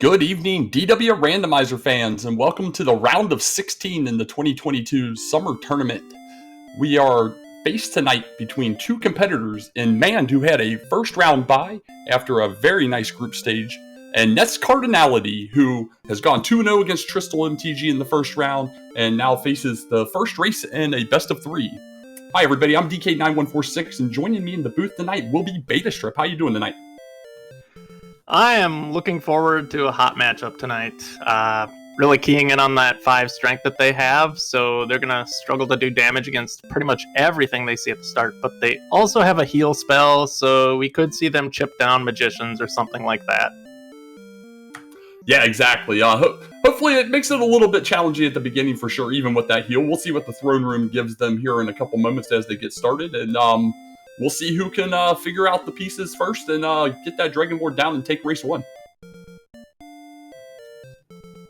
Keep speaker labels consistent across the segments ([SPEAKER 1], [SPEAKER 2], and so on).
[SPEAKER 1] Good evening, DWR Randomizer fans, and welcome to the round of 16 in the 2022 Summer Tournament. We are faced tonight between two competitors in Mand, who had a first round bye after a very nice group stage, and NESCardinality, who has gone 2-0 against Tristal MTG in the first round and now faces the first race in a best of three. Hi everybody, I'm DK9146, and joining me in the booth tonight will be Beta Strip. How you doing tonight?
[SPEAKER 2] I am looking forward to a hot matchup tonight. Really keying in on that 5 strength that they have, so they're going to struggle to do damage against pretty much everything they see at the start, but they also have a heal spell, so we could see them chip down magicians or something like that.
[SPEAKER 1] Yeah, exactly. Hopefully it makes it a little bit challenging at the beginning for sure, even with that heal. We'll see what the throne room gives them here in a couple moments as they get started, and we'll see who can figure out the pieces first and get that Dragon Lord down and take race 1.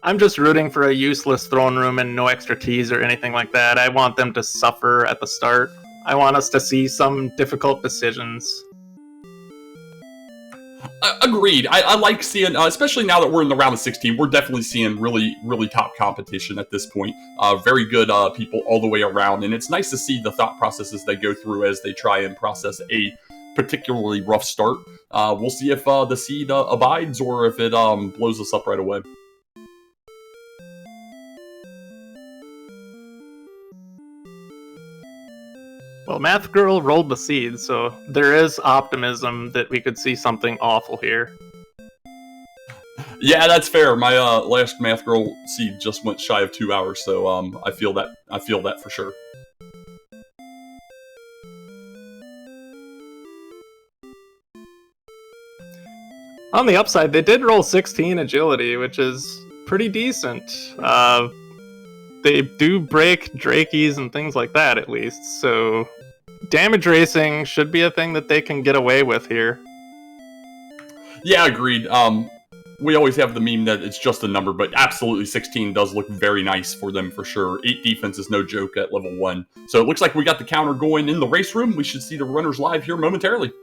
[SPEAKER 2] I'm just rooting for a useless throne room and no extra keys or anything like that. I want them to suffer at the start. I want us to see some difficult decisions.
[SPEAKER 1] Agreed. I like seeing, especially now that we're in the round of 16, we're definitely seeing really, really top competition at this point. Very good people all the way around, and it's nice to see the thought processes they go through as they try and process a particularly rough start. We'll see if the seed abides or if it blows us up right away.
[SPEAKER 2] Well, Math Girl rolled the seed, so there is optimism that we could see something awful here.
[SPEAKER 1] Yeah, that's fair. My last Math Girl seed just went shy of 2 hours, so I feel that. I feel that for sure.
[SPEAKER 2] On the upside, they did roll 16 agility, which is pretty decent. They do break Drakeys and things like that, at least, so damage racing should be a thing that they can get away with here.
[SPEAKER 1] Yeah, agreed. We always have the meme that it's just a number, but absolutely 16 does look very nice for them for sure. 8 defense is no joke at level 1. So it looks like we got the counter going in the race room. We should see the runners live here momentarily.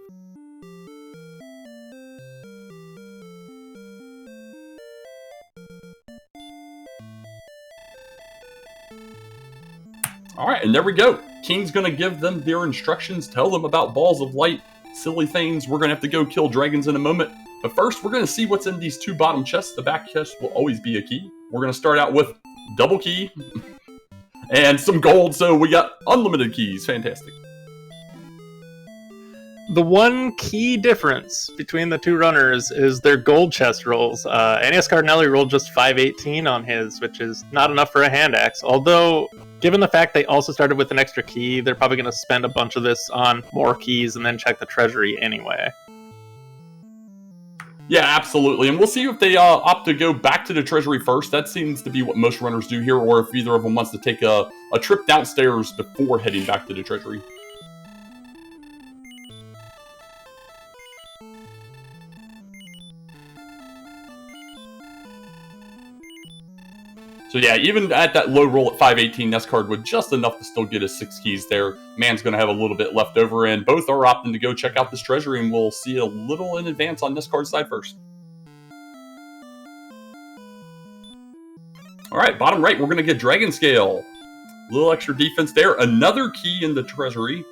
[SPEAKER 1] Alright, and there we go. King's going to give them their instructions, tell them about balls of light, silly things. We're going to have to go kill dragons in a moment. But first, we're going to see what's in these 2 bottom chests. The back chest will always be a key. We're going to start out with double key and some gold, so we got unlimited keys. Fantastic.
[SPEAKER 2] The one key difference between the 2 runners is their gold chest rolls. NESCardinality rolled just 518 on his, which is not enough for a hand axe. Although, given the fact they also started with an extra key, they're probably going to spend a bunch of this on more keys and then check the treasury anyway.
[SPEAKER 1] Yeah, absolutely. And we'll see if they opt to go back to the treasury first. That seems to be what most runners do here, or if either of them wants to take a trip downstairs before heading back to the treasury. So yeah, even at that low roll at 518, NESCard with just enough to still get his 6 keys there. Man's going to have a little bit left over, and both are opting to go check out this treasury, and we'll see a little in advance on NESCard's side first. Alright, bottom right, we're going to get Dragon Scale. A little extra defense there. Another key in the treasury.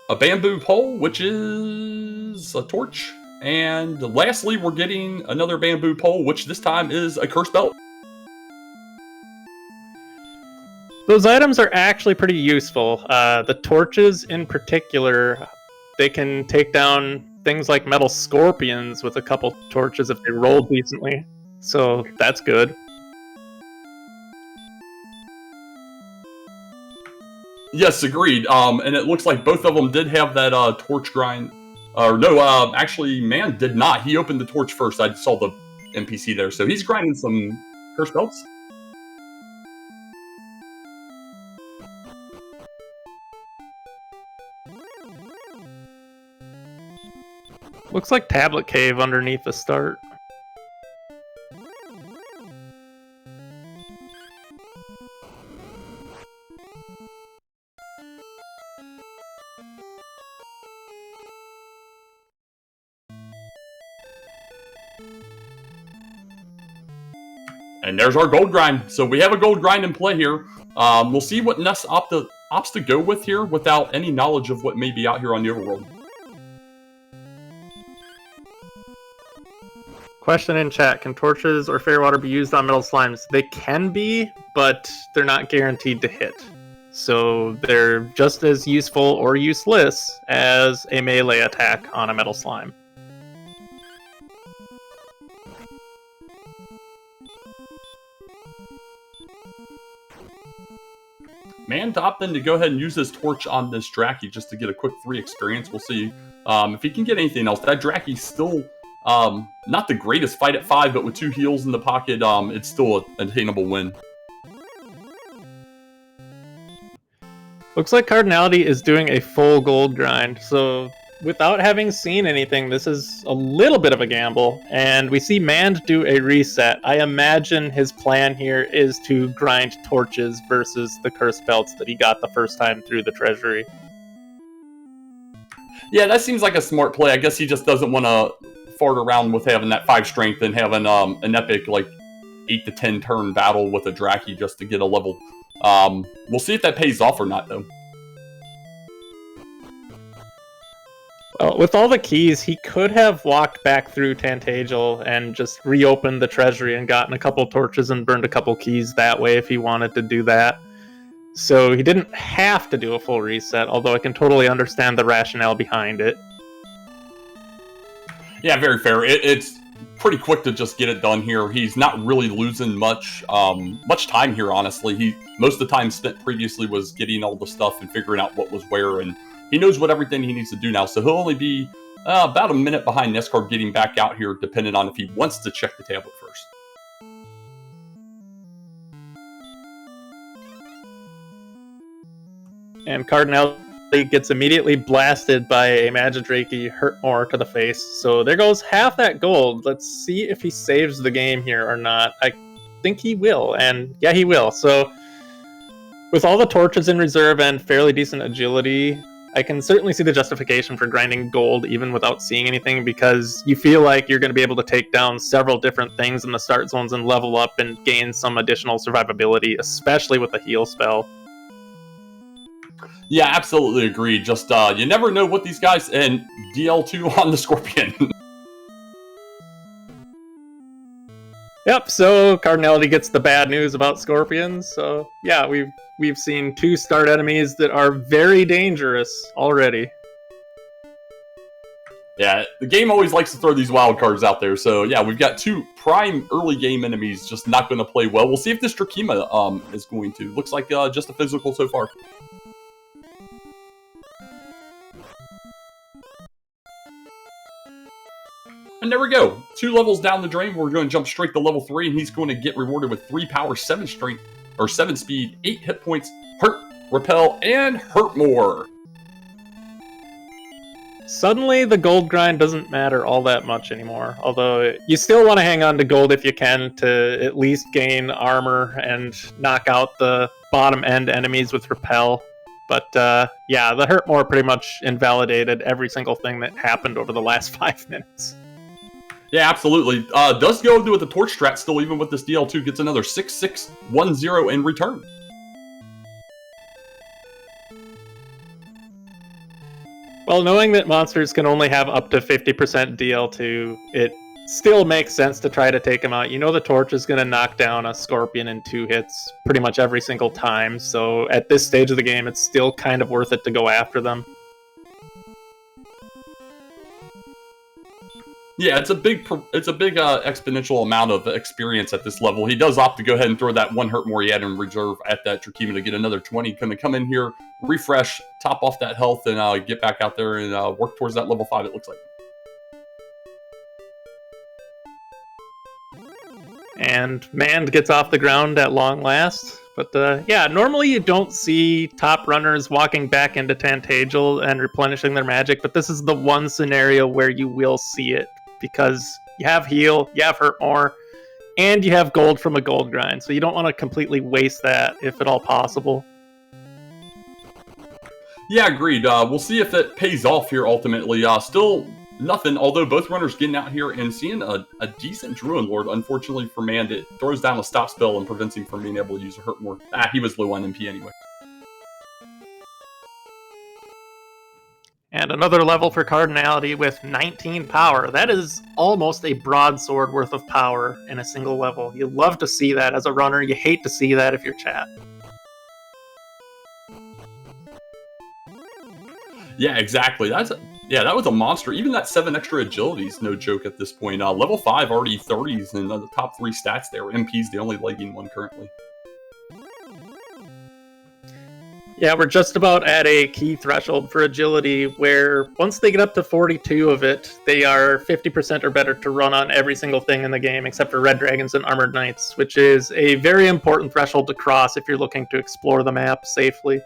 [SPEAKER 1] A bamboo pole, which is a torch. And lastly, we're getting another bamboo pole, which this time is a cursed belt.
[SPEAKER 2] Those items are actually pretty useful. The torches in particular, they can take down things like metal scorpions with a couple torches if they roll decently. So that's good.
[SPEAKER 1] Yes, agreed. And it looks like both of them did have that torch grind. Or no, actually, Man did not. He opened the torch first. I saw the NPC there. So he's grinding some curse belts.
[SPEAKER 2] Looks like Tablet Cave underneath the start.
[SPEAKER 1] And there's our gold grind. So we have a gold grind in play here. We'll see what Ness opts to go with here without any knowledge of what may be out here on the overworld.
[SPEAKER 2] Question in chat, can torches or fairy water be used on metal slimes? They can be, but they're not guaranteed to hit. So they're just as useful or useless as a melee attack on a metal slime.
[SPEAKER 1] Man opting to go ahead and use his torch on this Draki just to get a quick 3 experience. We'll see if he can get anything else. That Draki's still not the greatest fight at 5, but with 2 heals in the pocket, it's still an attainable win.
[SPEAKER 2] Looks like Cardinality is doing a full gold grind, so without having seen anything, this is a little bit of a gamble, and we see Mand do a reset. I imagine his plan here is to grind torches versus the curse belts that he got the first time through the treasury.
[SPEAKER 1] Yeah, that seems like a smart play. I guess he just doesn't want to fart around with having that 5 strength and having an epic, like, 8 to 10 turn battle with a Draki just to get a level. We'll see if that pays off or not, though.
[SPEAKER 2] Well, with all the keys, he could have walked back through Tantagel and just reopened the treasury and gotten a couple torches and burned a couple keys that way if he wanted to do that. So he didn't have to do a full reset, although I can totally understand the rationale behind it.
[SPEAKER 1] Yeah, very fair. It's pretty quick to just get it done here. He's not really losing much time here, honestly. Most of the time spent previously was getting all the stuff and figuring out what was where, and he knows what everything he needs to do now. So he'll only be about a minute behind NESCard getting back out here, depending on if he wants to check the tablet first.
[SPEAKER 2] And Cardinality gets immediately blasted by a Magidrake hurt more to the face. So there goes half that gold. Let's see if he saves the game here or not. I think he will, and yeah, he will. So with all the torches in reserve and fairly decent agility, I can certainly see the justification for grinding gold even without seeing anything, because you feel like you're going to be able to take down several different things in the start zones and level up and gain some additional survivability, especially with the heal spell.
[SPEAKER 1] Yeah, absolutely agreed. Just, you never know what these guys... And DL2 on the Scorpion.
[SPEAKER 2] Yep, so Cardinality gets the bad news about Scorpions. So, yeah, we've seen 2 start enemies that are very dangerous already. Yeah,
[SPEAKER 1] the game always likes to throw these wild cards out there. So, yeah, we've got 2 prime early game enemies just not going to play well. We'll see if this Drakima is going to. Looks like just a physical so far. And there we go. 2 levels down the drain. We're going to jump straight to level 3, and he's going to get rewarded with 3 power, 7 strength, or 7 speed, 8 hit points, hurt, repel, and hurt more.
[SPEAKER 2] Suddenly, the gold grind doesn't matter all that much anymore. Although, you still want to hang on to gold if you can to at least gain armor and knock out the bottom-end enemies with repel. But, yeah, the hurt more pretty much invalidated every single thing that happened over the last 5 minutes.
[SPEAKER 1] Yeah, absolutely. Does go with the torch strat still, even with this DL2, gets another 6-6-1-0 in return.
[SPEAKER 2] Well, knowing that monsters can only have up to 50% DL2, it still makes sense to try to take them out. You know the torch is going to knock down a Scorpion in 2 hits pretty much every single time, so at this stage of the game, it's still kind of worth it to go after them.
[SPEAKER 1] Yeah, it's a big exponential amount of experience at this level. He does opt to go ahead and throw that 1 hurt more he had in reserve at that Drakima to get another 20. Going to come in here, refresh, top off that health, and get back out there and work towards that level 5, it looks like.
[SPEAKER 2] And Mand gets off the ground at long last. But yeah, normally you don't see top runners walking back into Tantagel and replenishing their magic, but this is the one scenario where you will see it, because you have heal, you have hurt more, and you have gold from a gold grind, so you don't want to completely waste that if at all possible.
[SPEAKER 1] Yeah, agreed. We'll see if that pays off here ultimately. Still nothing, although both runners getting out here and seeing a decent Druid Lord. Unfortunately for Mand, it throws down a stop spell and prevents him from being able to use a hurt more. He was low on MP anyway.
[SPEAKER 2] And another level for Cardinality with 19 power. That is almost a broadsword worth of power in a single level. You love to see that as a runner. You hate to see that if you're chat.
[SPEAKER 1] Yeah, exactly. That was a monster. Even that 7 extra agility is no joke at this point. Level 5 already 30s, and the top 3 stats there. MP's the only legging one currently.
[SPEAKER 2] Yeah, we're just about at a key threshold for agility where once they get up to 42 of it, they are 50% or better to run on every single thing in the game except for red dragons and armored knights, which is a very important threshold to cross if you're looking to explore the map safely.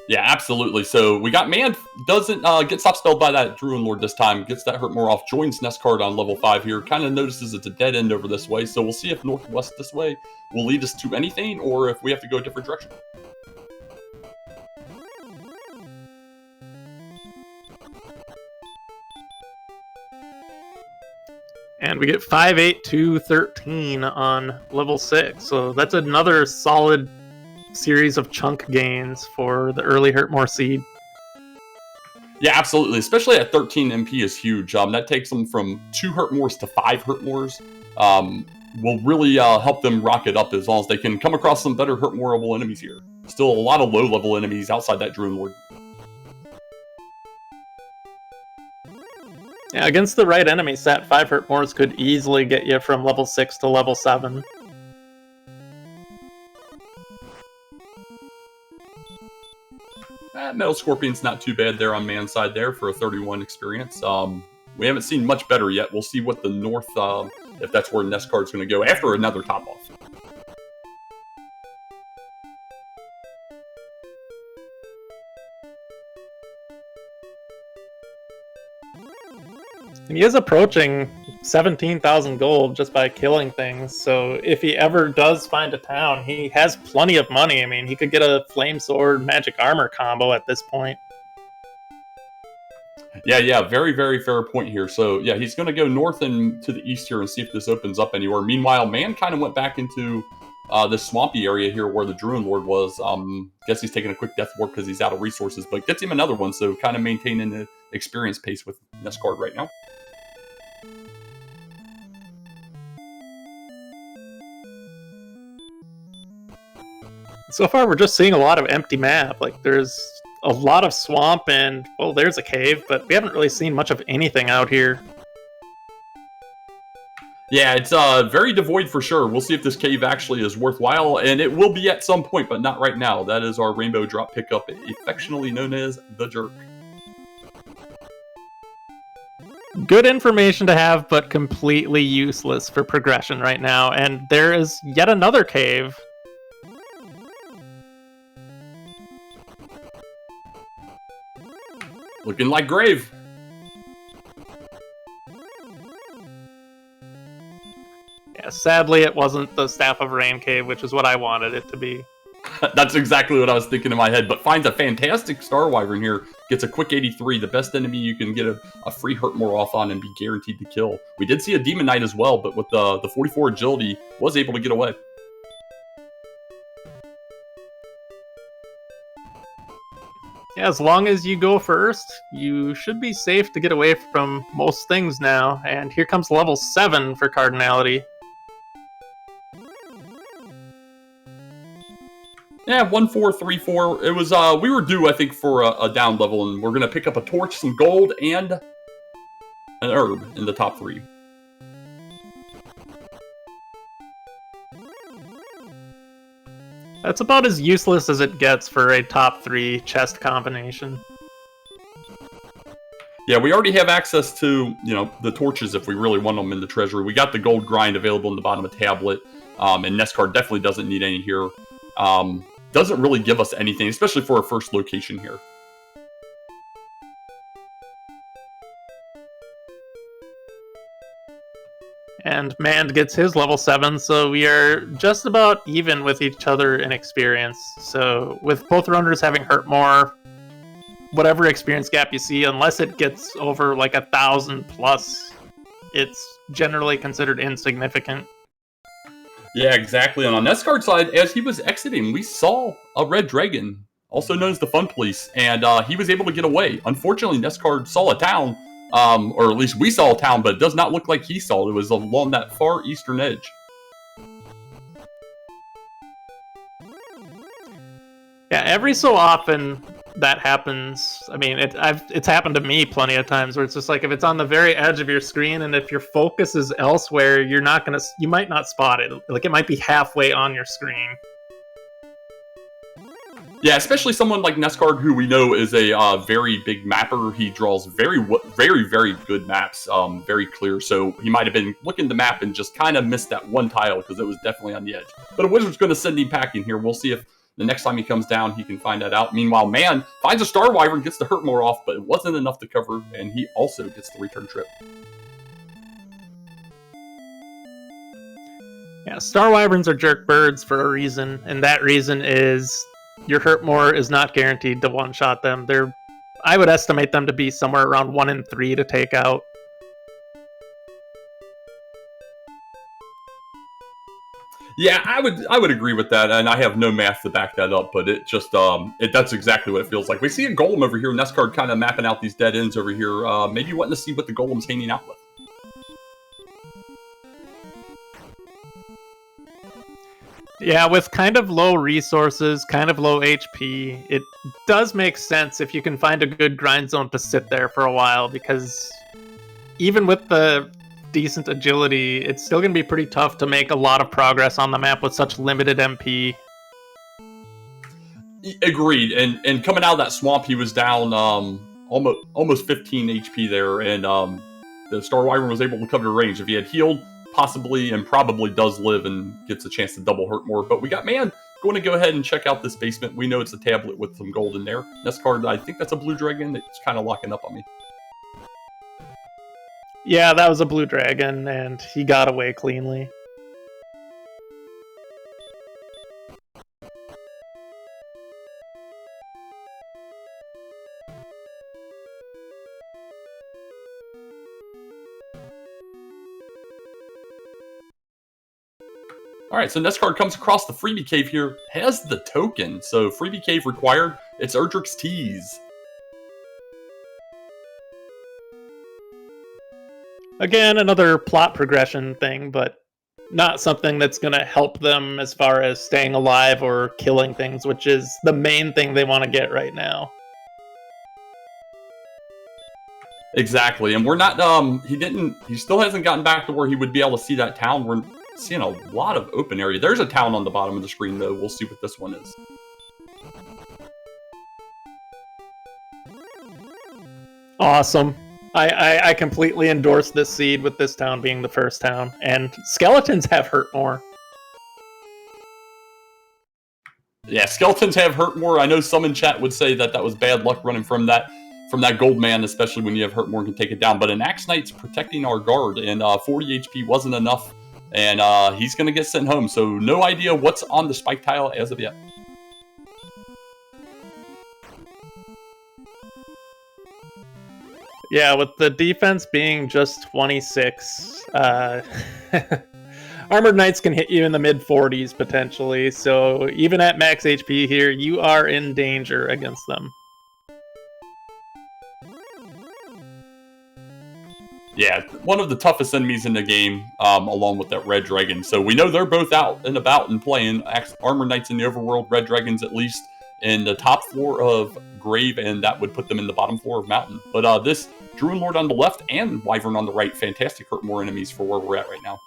[SPEAKER 1] Yeah, absolutely. So we got Mand doesn't get stop spelled by that Druid Lord this time. Gets that hurt more off. Joins NESCard on level 5 here. Kind of notices it's a dead end over this way. So we'll see if northwest this way will lead us to anything or if we have to go a different direction.
[SPEAKER 2] And we get 5, 8, 2, 13 on level 6. So that's another solid series of chunk gains for the early Hurtmore seed.
[SPEAKER 1] Yeah, absolutely. Especially at 13 MP is huge. That takes them from 2 Hurtmores to 5 Hurtmores. Will really help them rocket up as long as they can come across some better Hurtmoreable enemies here. Still a lot of low-level enemies outside that Druid Lord.
[SPEAKER 2] Yeah, against the right enemy set, 5 Hurtmores could easily get you from level 6 to level 7.
[SPEAKER 1] Metal Scorpion's not too bad there on Mand's side there for a 31 experience. We haven't seen much better yet. We'll see what the north, if that's where NESCard's going to go after another top off.
[SPEAKER 2] And he is approaching 17,000 gold just by killing things, so if he ever does find a town, he has plenty of money. I mean, he could get a Flame Sword Magic Armor combo at this point.
[SPEAKER 1] Yeah, very, very fair point here. So, yeah, he's going to go north and to the east here and see if this opens up anywhere. Meanwhile, Mand kind of went back into this swampy area here where the Druid Lord was. Guess he's taking a quick death ward because he's out of resources, but gets him another one, so kind of maintaining the experience pace with NESCard right now.
[SPEAKER 2] So far, we're just seeing a lot of empty map. Like, there's a lot of swamp and, well, there's a cave, but we haven't really seen much of anything out here.
[SPEAKER 1] Yeah, it's very devoid for sure. We'll see if this cave actually is worthwhile, and it will be at some point, but not right now. That is our Rainbow Drop pickup, affectionately known as the Jerk.
[SPEAKER 2] Good information to have, but completely useless for progression right now. And there is yet another cave.
[SPEAKER 1] Looking like grave.
[SPEAKER 2] Yeah, sadly it wasn't the Staff of Rain cave, which is what I wanted it to be.
[SPEAKER 1] That's exactly what I was thinking in my head, but finds a fantastic Star Wyvern here. Gets a quick 83, the best enemy you can get a free Hurtmore off on and be guaranteed to kill. We did see a Demon Knight as well, but with the 44 agility, was able to get away.
[SPEAKER 2] Yeah, as long as you go first, you should be safe to get away from most things now. And here comes level 7 for Cardinality.
[SPEAKER 1] Yeah, 1, 4, 3, 4. It was, we were due, I think, for a down level, and we're going to pick up a torch, some gold, and an herb in the top 3.
[SPEAKER 2] That's about as useless as it gets for a top 3 chest combination.
[SPEAKER 1] Yeah, we already have access to, the torches if we really want them in the treasury. We got the gold grind available in the bottom of tablet, and NESCard definitely doesn't need any here. Doesn't really give us anything, especially for our first location here.
[SPEAKER 2] And Mand gets his level 7, so we are just about even with each other in experience. So with both runners having Hurtmore, whatever experience gap you see, unless it gets over like 1,000 plus, it's generally considered insignificant.
[SPEAKER 1] Yeah, exactly. And on NESCard's side, as he was exiting, we saw a red dragon, also known as the Fun Police, and he was able to get away. Unfortunately, NESCard saw a town, or at least we saw a town, but it does not look like he saw it. It was along that far eastern edge.
[SPEAKER 2] Yeah, every so often that happens. I mean, it's happened to me plenty of times where it's just like if it's on the very edge of your screen and if your focus is elsewhere, you might not spot it. Like it might be halfway on your screen.
[SPEAKER 1] Yeah, especially someone like NESCard, who we know is a very big mapper. He draws very, very good maps, very clear. So he might have been looking at the map and just kind of missed that one tile because it was definitely on the edge. But a wizard's going to send him packing here. We'll see if the next time he comes down, he can find that out. Meanwhile, Man finds a Star Wyvern, gets the hurt more off, but it wasn't enough to cover, and he also gets the return trip.
[SPEAKER 2] Yeah, Star Wyverns are jerk birds for a reason, and that reason is your hurt more is not guaranteed to one-shot them. I would estimate them to be somewhere around 1 in 3 to take out.
[SPEAKER 1] Yeah, I would agree with that, and I have no math to back that up, but it just that's exactly what it feels like. We see a golem over here, NESCard kind of mapping out these dead ends over here, maybe wanting to see what the golem's hanging out with.
[SPEAKER 2] Yeah, with kind of low resources, kind of low HP, it does make sense if you can find a good grind zone to sit there for a while, because even with the decent agility, it's still going to be pretty tough to make a lot of progress on the map with such limited MP.
[SPEAKER 1] Agreed, and coming out of that swamp, he was down almost 15 HP there, and the Star Wyvern was able to cover the range. If he had healed, possibly and probably does live and gets a chance to double hurt more. But we got Man going to go ahead and check out this basement. We know it's a tablet with some gold in there. NESCard, I think that's a blue dragon. It's kind of locking up on me.
[SPEAKER 2] Yeah, that was a blue dragon, and he got away cleanly.
[SPEAKER 1] All right, so NESCard comes across the freebie cave here, has the token. So freebie cave required. It's Erdrick's Tease.
[SPEAKER 2] Again, another plot progression thing, but not something that's going to help them as far as staying alive or killing things, which is the main thing they want to get right now.
[SPEAKER 1] Exactly, and we're not, he still hasn't gotten back to where he would be able to see that town. We're seeing a lot of open area. There's a town on the bottom of the screen, though. We'll see what this one is.
[SPEAKER 2] Awesome. I completely endorse this seed with this town being the first town, and skeletons have hurt more.
[SPEAKER 1] Yeah, skeletons have hurt more. I know some in chat would say that that was bad luck running from that gold man, especially when you have hurt more and can take it down. But an Axe Knight's protecting our guard, and 40 HP wasn't enough, and he's going to get sent home. So no idea what's on the spike tile as of yet.
[SPEAKER 2] Yeah, with the defense being just 26, Armored Knights can hit you in the mid-40s potentially, so even at max HP here, you are in danger against them.
[SPEAKER 1] Yeah, one of the toughest enemies in the game, along with that Red Dragon. So we know they're both out and about and playing. Armored Knights in the overworld, Red Dragons at least in the top floor of Grave, and that would put them in the bottom floor of Mountain. But this Druid Lord on the left and Wyvern on the right, fantastic hurt more enemies for where we're at right now.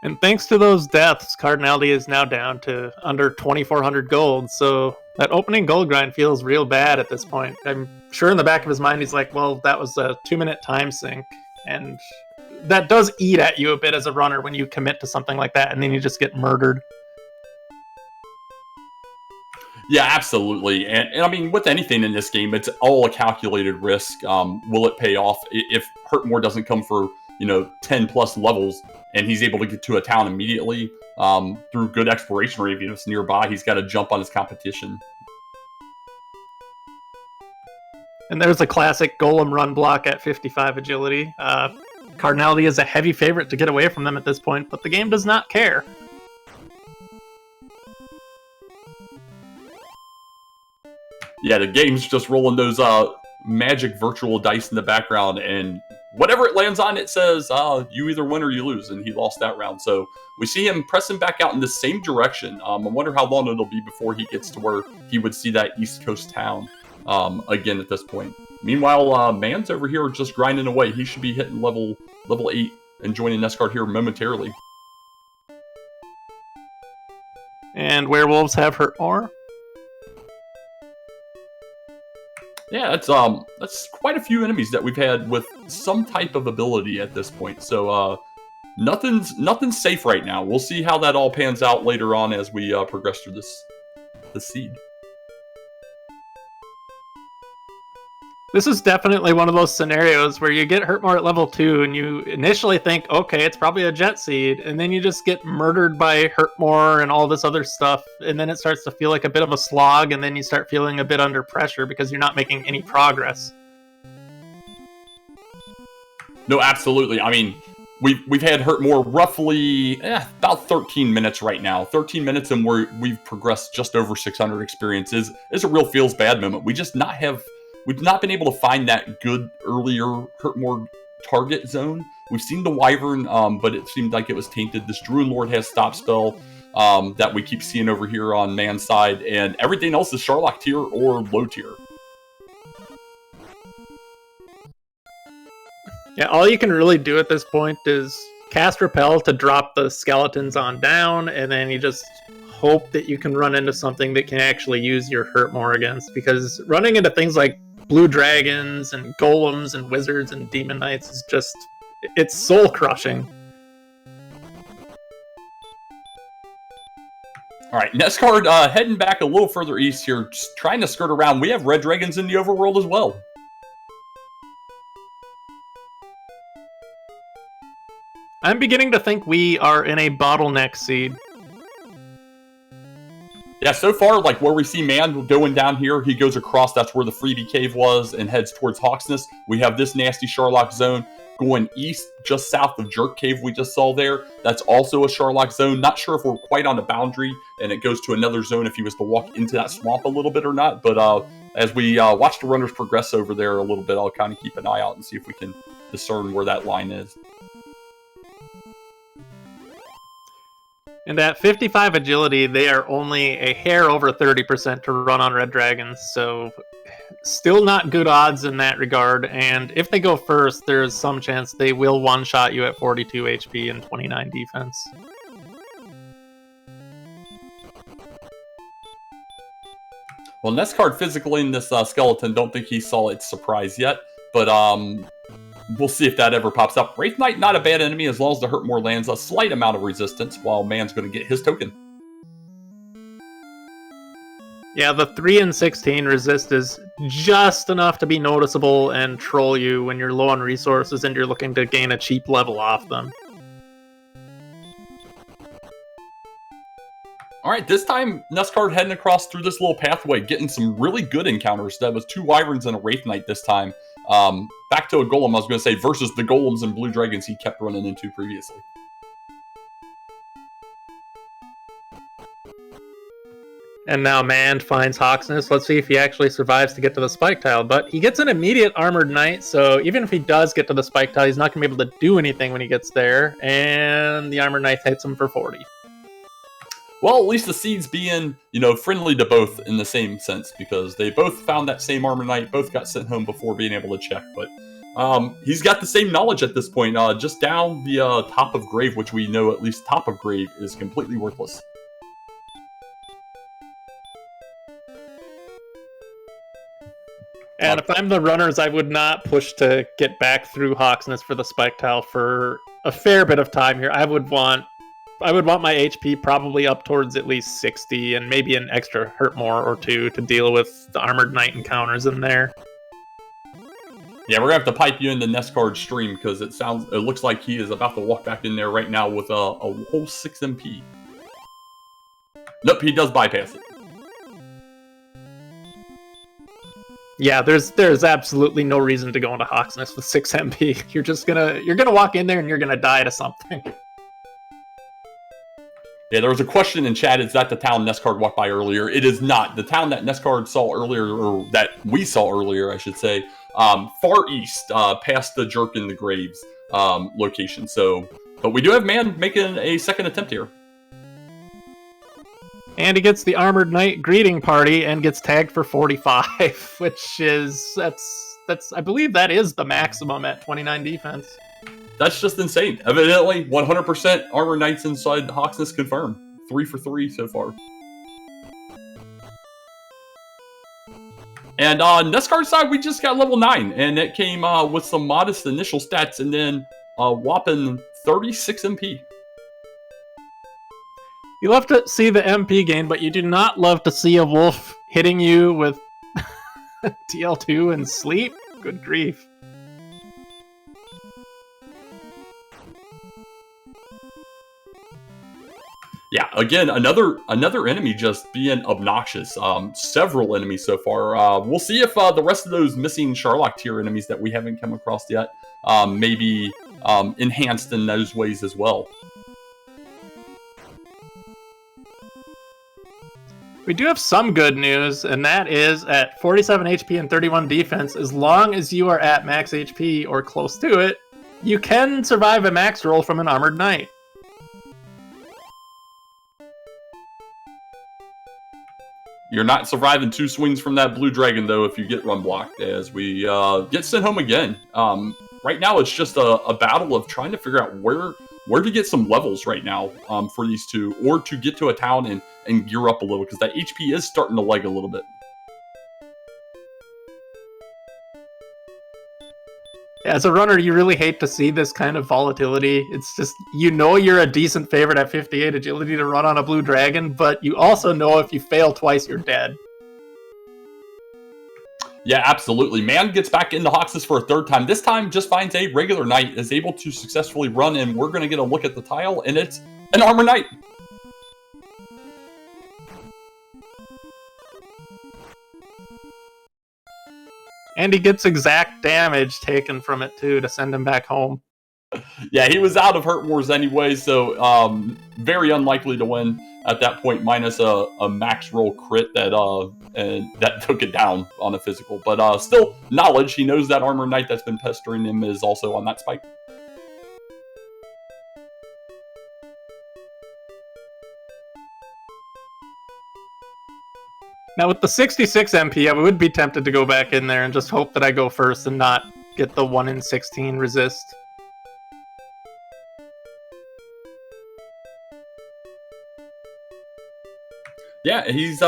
[SPEAKER 2] And thanks to those deaths, Cardinality is now down to under 2,400 gold, so that opening gold grind feels real bad at this point. I'm sure in the back of his mind he's like, well, that was a 2-minute time sink, and that does eat at you a bit as a runner when you commit to something like that, and then you just get murdered.
[SPEAKER 1] Yeah, absolutely. And I mean, with anything in this game, it's all a calculated risk. Will it pay off? If hurt more doesn't come for 10 plus levels, and he's able to get to a town immediately through good exploration, or even if it's nearby, he's got to jump on his competition.
[SPEAKER 2] And there's a classic Golem run block at 55 agility. Cardinality is a heavy favorite to get away from them at this point, but the game does not care.
[SPEAKER 1] Yeah, the game's just rolling those magic virtual dice in the background, and whatever it lands on, it says, you either win or you lose, and he lost that round. So we see him pressing back out in the same direction. I wonder how long it'll be before he gets to where he would see that East Coast town again at this point. Meanwhile, Man's over here just grinding away. He should be hitting level 8 and joining NESCard here momentarily.
[SPEAKER 2] And werewolves have hurt more.
[SPEAKER 1] Yeah, that's quite a few enemies that we've had with some type of ability at this point. So nothing's safe right now. We'll see how that all pans out later on as we progress through this seed.
[SPEAKER 2] This is definitely one of those scenarios where you get hurt more at level 2 and you initially think, okay, it's probably a jet seed, and then you just get murdered by hurt more and all this other stuff, and then it starts to feel like a bit of a slog, and then you start feeling a bit under pressure because you're not making any progress.
[SPEAKER 1] No, absolutely. I mean, we've had hurt more roughly about 13 minutes right now. 13 minutes, and we've progressed just over 600 experience. Is a real feels bad moment. We've not been able to find that good earlier hurt more target zone. We've seen the Wyvern, but it seemed like it was tainted. This Druid Lord has stop spell that we keep seeing over here on Man's side, and everything else is Sharlock tier or low tier.
[SPEAKER 2] Yeah, all you can really do at this point is cast Repel to drop the skeletons on down, and then you just hope that you can run into something that can actually use your hurt more against, because running into things like blue dragons and golems and wizards and demon knights is just, it's soul crushing.
[SPEAKER 1] All right, NESCard heading back a little further east here, just trying to skirt around. We have red dragons in the overworld as well.
[SPEAKER 2] I'm beginning to think we are in a bottleneck seed.
[SPEAKER 1] Yeah, so far, like where we see Man going down here, he goes across, that's where the Freebie Cave was, and heads towards Hawksness. We have this nasty Sharlock zone going east, just south of Jerk Cave we just saw there. That's also a Sharlock zone. Not sure if we're quite on the boundary, and it goes to another zone if he was to walk into that swamp a little bit or not. But as we watch the runners progress over there a little bit, I'll kind of keep an eye out and see if we can discern where that line is.
[SPEAKER 2] And at 55 agility, they are only a hair over 30% to run on red dragons, so still not good odds in that regard. And if they go first, there's some chance they will one-shot you at 42 HP and 29 defense.
[SPEAKER 1] Well, NESCard physically in this skeleton, don't think he saw its surprise yet, but we'll see if that ever pops up. Wraith Knight, not a bad enemy as long as the hurt more lands a slight amount of resistance, while Man's going to get his token.
[SPEAKER 2] Yeah, the 3 and 16 resist is just enough to be noticeable and troll you when you're low on resources and you're looking to gain a cheap level off them.
[SPEAKER 1] All right, this time NESCard heading across through this little pathway, getting some really good encounters. That was 2 Wyverns and a Wraith Knight this time. Back to a Golem, I was going to say, versus the Golems and Blue Dragons he kept running into previously.
[SPEAKER 2] And now Man finds Hawksness. Let's see if he actually survives to get to the Spike Tile. But he gets an immediate Armored Knight, so even if he does get to the Spike Tile, he's not going to be able to do anything when he gets there. And the Armored Knight hits him for 40.
[SPEAKER 1] Well, at least the seeds being, friendly to both in the same sense, because they both found that same Armor Knight, both got sent home before being able to check. But he's got the same knowledge at this point, just down the top of Grave, which we know at least top of Grave is completely worthless.
[SPEAKER 2] And if I'm the runners, I would not push to get back through Hawksness for the Spike Tile for a fair bit of time here. I would want my HP probably up towards at least 60 and maybe an extra hurt more or 2 to deal with the Armored Knight encounters in there.
[SPEAKER 1] Yeah, we're gonna have to pipe you into NESCard stream because it looks like he is about to walk back in there right now with a whole 6 MP. Nope, he does bypass it.
[SPEAKER 2] Yeah, there's absolutely no reason to go into Hawksness with 6 MP. You're gonna walk in there and you're gonna die to something.
[SPEAKER 1] Yeah, there was a question in chat, is that the town NESCard walked by earlier? It is not. The town that NESCard saw earlier, or that we saw earlier, I should say, far east, past the Jerk in the Graves location. So, but we do have Man making a second attempt here.
[SPEAKER 2] And he gets the Armored Knight greeting party and gets tagged for 45, which is that's I believe that is the maximum at 29 defense.
[SPEAKER 1] That's just insane. Evidently, 100% Armored Knights inside Hawksness confirmed. 3 for 3 so far. And on NESCard's side, we just got level 9, and it came with some modest initial stats, and then a whopping 36 MP.
[SPEAKER 2] You love to see the MP gain, but you do not love to see a wolf hitting you with TL2 and sleep. Good grief.
[SPEAKER 1] Yeah, again, another enemy just being obnoxious. Several enemies so far. We'll see if the rest of those missing Sherlock tier enemies that we haven't come across yet may be enhanced in those ways as well.
[SPEAKER 2] We do have some good news, and that is at 47 HP and 31 defense, as long as you are at max HP or close to it, you can survive a max roll from an Armored Knight.
[SPEAKER 1] You're not surviving 2 swings from that blue dragon, though, if you get run blocked, as we get sent home again. Right now, it's just a battle of trying to figure out where to get some levels right now for these two, or to get to a town and gear up a little, because that HP is starting to lag a little bit.
[SPEAKER 2] As a runner, you really hate to see this kind of volatility. It's just, you know you're a decent favorite at 58 agility to run on a blue dragon, but you also know if you fail twice, you're dead.
[SPEAKER 1] Yeah, absolutely. Man gets back into Hawksness for a third time. This time just finds a regular knight, is able to successfully run, and we're going to get a look at the tile, and it's an Armored Knight.
[SPEAKER 2] And he gets exact damage taken from it, too, to send him back home.
[SPEAKER 1] Yeah, he was out of Hurt Wars anyway, so very unlikely to win at that point, minus a max roll crit that took it down on a physical. But still, knowledge. He knows that Armored Knight that's been pestering him is also on that spike.
[SPEAKER 2] Now, with the 66 MP, I would be tempted to go back in there and just hope that I go first and not get the 1 in 16 resist.
[SPEAKER 1] Yeah, he's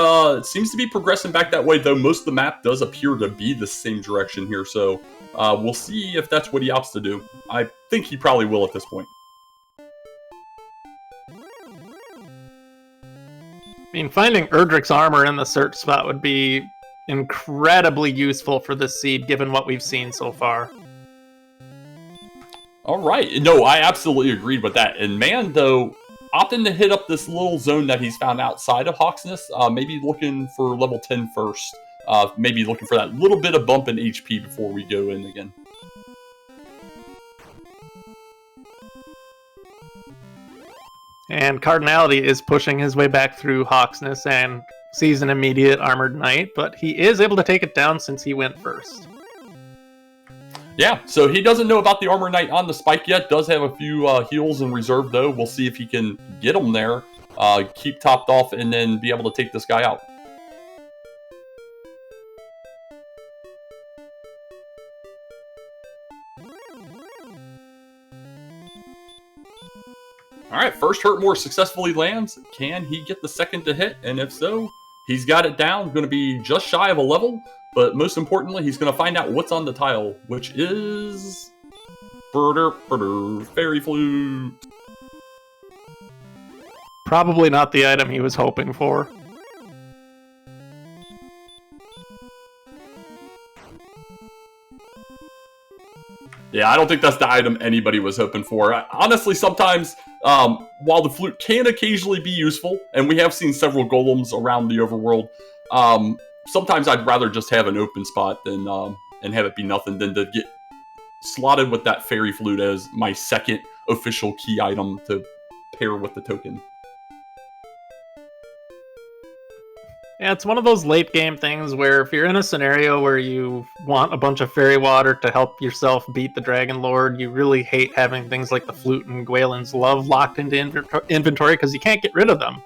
[SPEAKER 1] seems to be progressing back that way, though most of the map does appear to be the same direction here, so we'll see if that's what he opts to do. I think he probably will at this point.
[SPEAKER 2] I mean, finding Erdrick's armor in the search spot would be incredibly useful for this seed, given what we've seen so far.
[SPEAKER 1] All right. No, I absolutely agreed with that. And Man, though, opting to hit up this little zone that he's found outside of Hawksness, maybe looking for level 10 first. Maybe looking for that little bit of bump in HP before we go in again.
[SPEAKER 2] And Cardinality is pushing his way back through Hawksness and sees an immediate Armored Knight, but he is able to take it down since he went first.
[SPEAKER 1] Yeah, so he doesn't know about the Armored Knight on the spike yet. Does have a few heals in reserve, though. We'll see if he can get them there, keep topped off, and then be able to take this guy out. All right, first Hurt More successfully lands. Can he get the second to hit? And if so, he's got it down. Going to be just shy of a level. But most importantly, he's going to find out what's on the tile, which is Fairy Flute.
[SPEAKER 2] Probably not the item he was hoping for.
[SPEAKER 1] Yeah, I don't think that's the item anybody was hoping for. Honestly, sometimes, while the flute can occasionally be useful, and we have seen several golems around the overworld, sometimes I'd rather just have an open spot than and have it be nothing than to get slotted with that fairy flute as my second official key item to pair with the token.
[SPEAKER 2] Yeah, it's one of those late game things where if you're in a scenario where you want a bunch of fairy water to help yourself beat the Dragon Lord, you really hate having things like the flute and Gwaelin's Love locked into inventory because you can't get rid of them.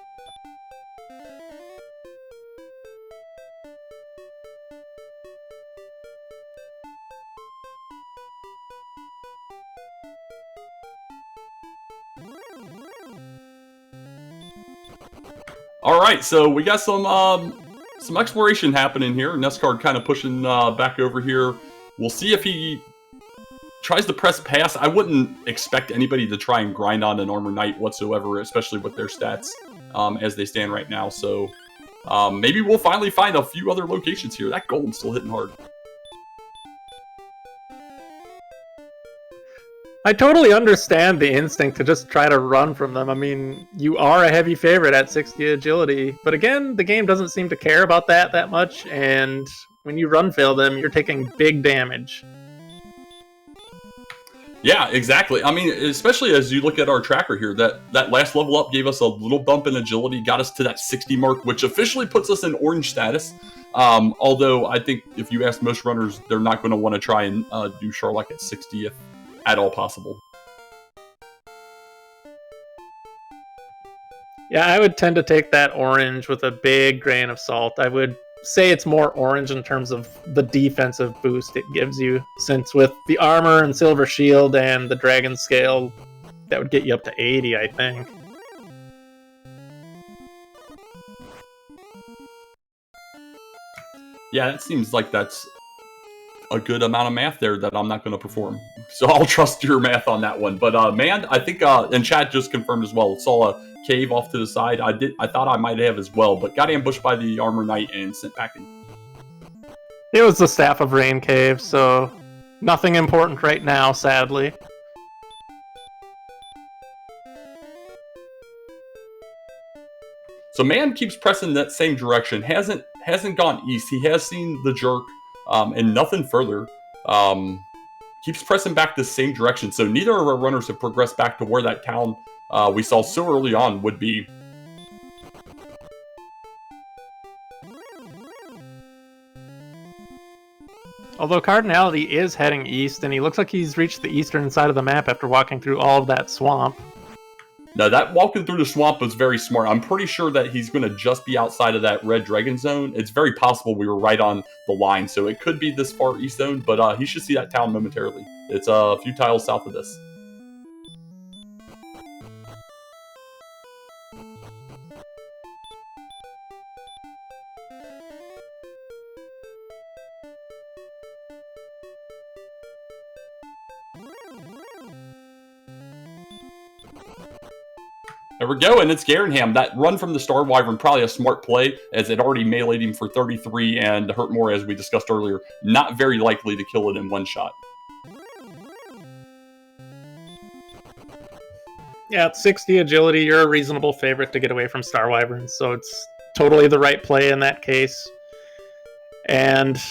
[SPEAKER 1] All right, so we got some exploration happening here. NESCard kind of pushing back over here. We'll see if he tries to press pass. I wouldn't expect anybody to try and grind on an Armor Knight whatsoever, especially with their stats as they stand right now. So maybe we'll finally find a few other locations here. That Golem's still hitting hard.
[SPEAKER 2] I totally understand the instinct to just try to run from them. I mean, you are a heavy favorite at 60 agility, but again, the game doesn't seem to care about that much, and when you run fail them, you're taking big damage.
[SPEAKER 1] Yeah, exactly. I mean, especially as you look at our tracker here, that last level up gave us a little bump in agility, got us to that 60 mark, which officially puts us in orange status. Although I think if you ask most runners, they're not going to want to try and do Sharlach at 60 if at all possible.
[SPEAKER 2] Yeah, I would tend to take that orange with a big grain of salt. I would say it's more orange in terms of the defensive boost it gives you, since with the armor and silver shield and the dragon scale, that would get you up to 80, I think.
[SPEAKER 1] Yeah, it seems like that's a good amount of math there that I'm not going to perform. So I'll trust your math on that one. But man, I think and chat just confirmed as well. Saw a cave off to the side. I thought I might have as well, but got ambushed by the Armor Knight and sent packing.
[SPEAKER 2] It was the Staff of Rain cave, so nothing important right now, sadly.
[SPEAKER 1] So man keeps pressing that same direction. Hasn't gone east. He has seen the jerk. And nothing further. Keeps pressing back the same direction. So neither of our runners have progressed back to where that town we saw so early on would be.
[SPEAKER 2] Although Cardinality is heading east, and he looks like he's reached the eastern side of the map after walking through all of that swamp.
[SPEAKER 1] Now, that walking through the swamp was very smart. I'm pretty sure that he's going to just be outside of that red dragon zone. It's very possible we were right on the line, so it could be this far east zone, but he should see that town momentarily. It's a few tiles south of this. There we go, and it's Garenham. That run from the Star Wyvern, probably a smart play, as it already meleeed him for 33 and hurt more, as we discussed earlier. Not very likely to kill it in one shot.
[SPEAKER 2] Yeah, at 60 agility, you're a reasonable favorite to get away from Star Wyverns, so it's totally the right play in that case. And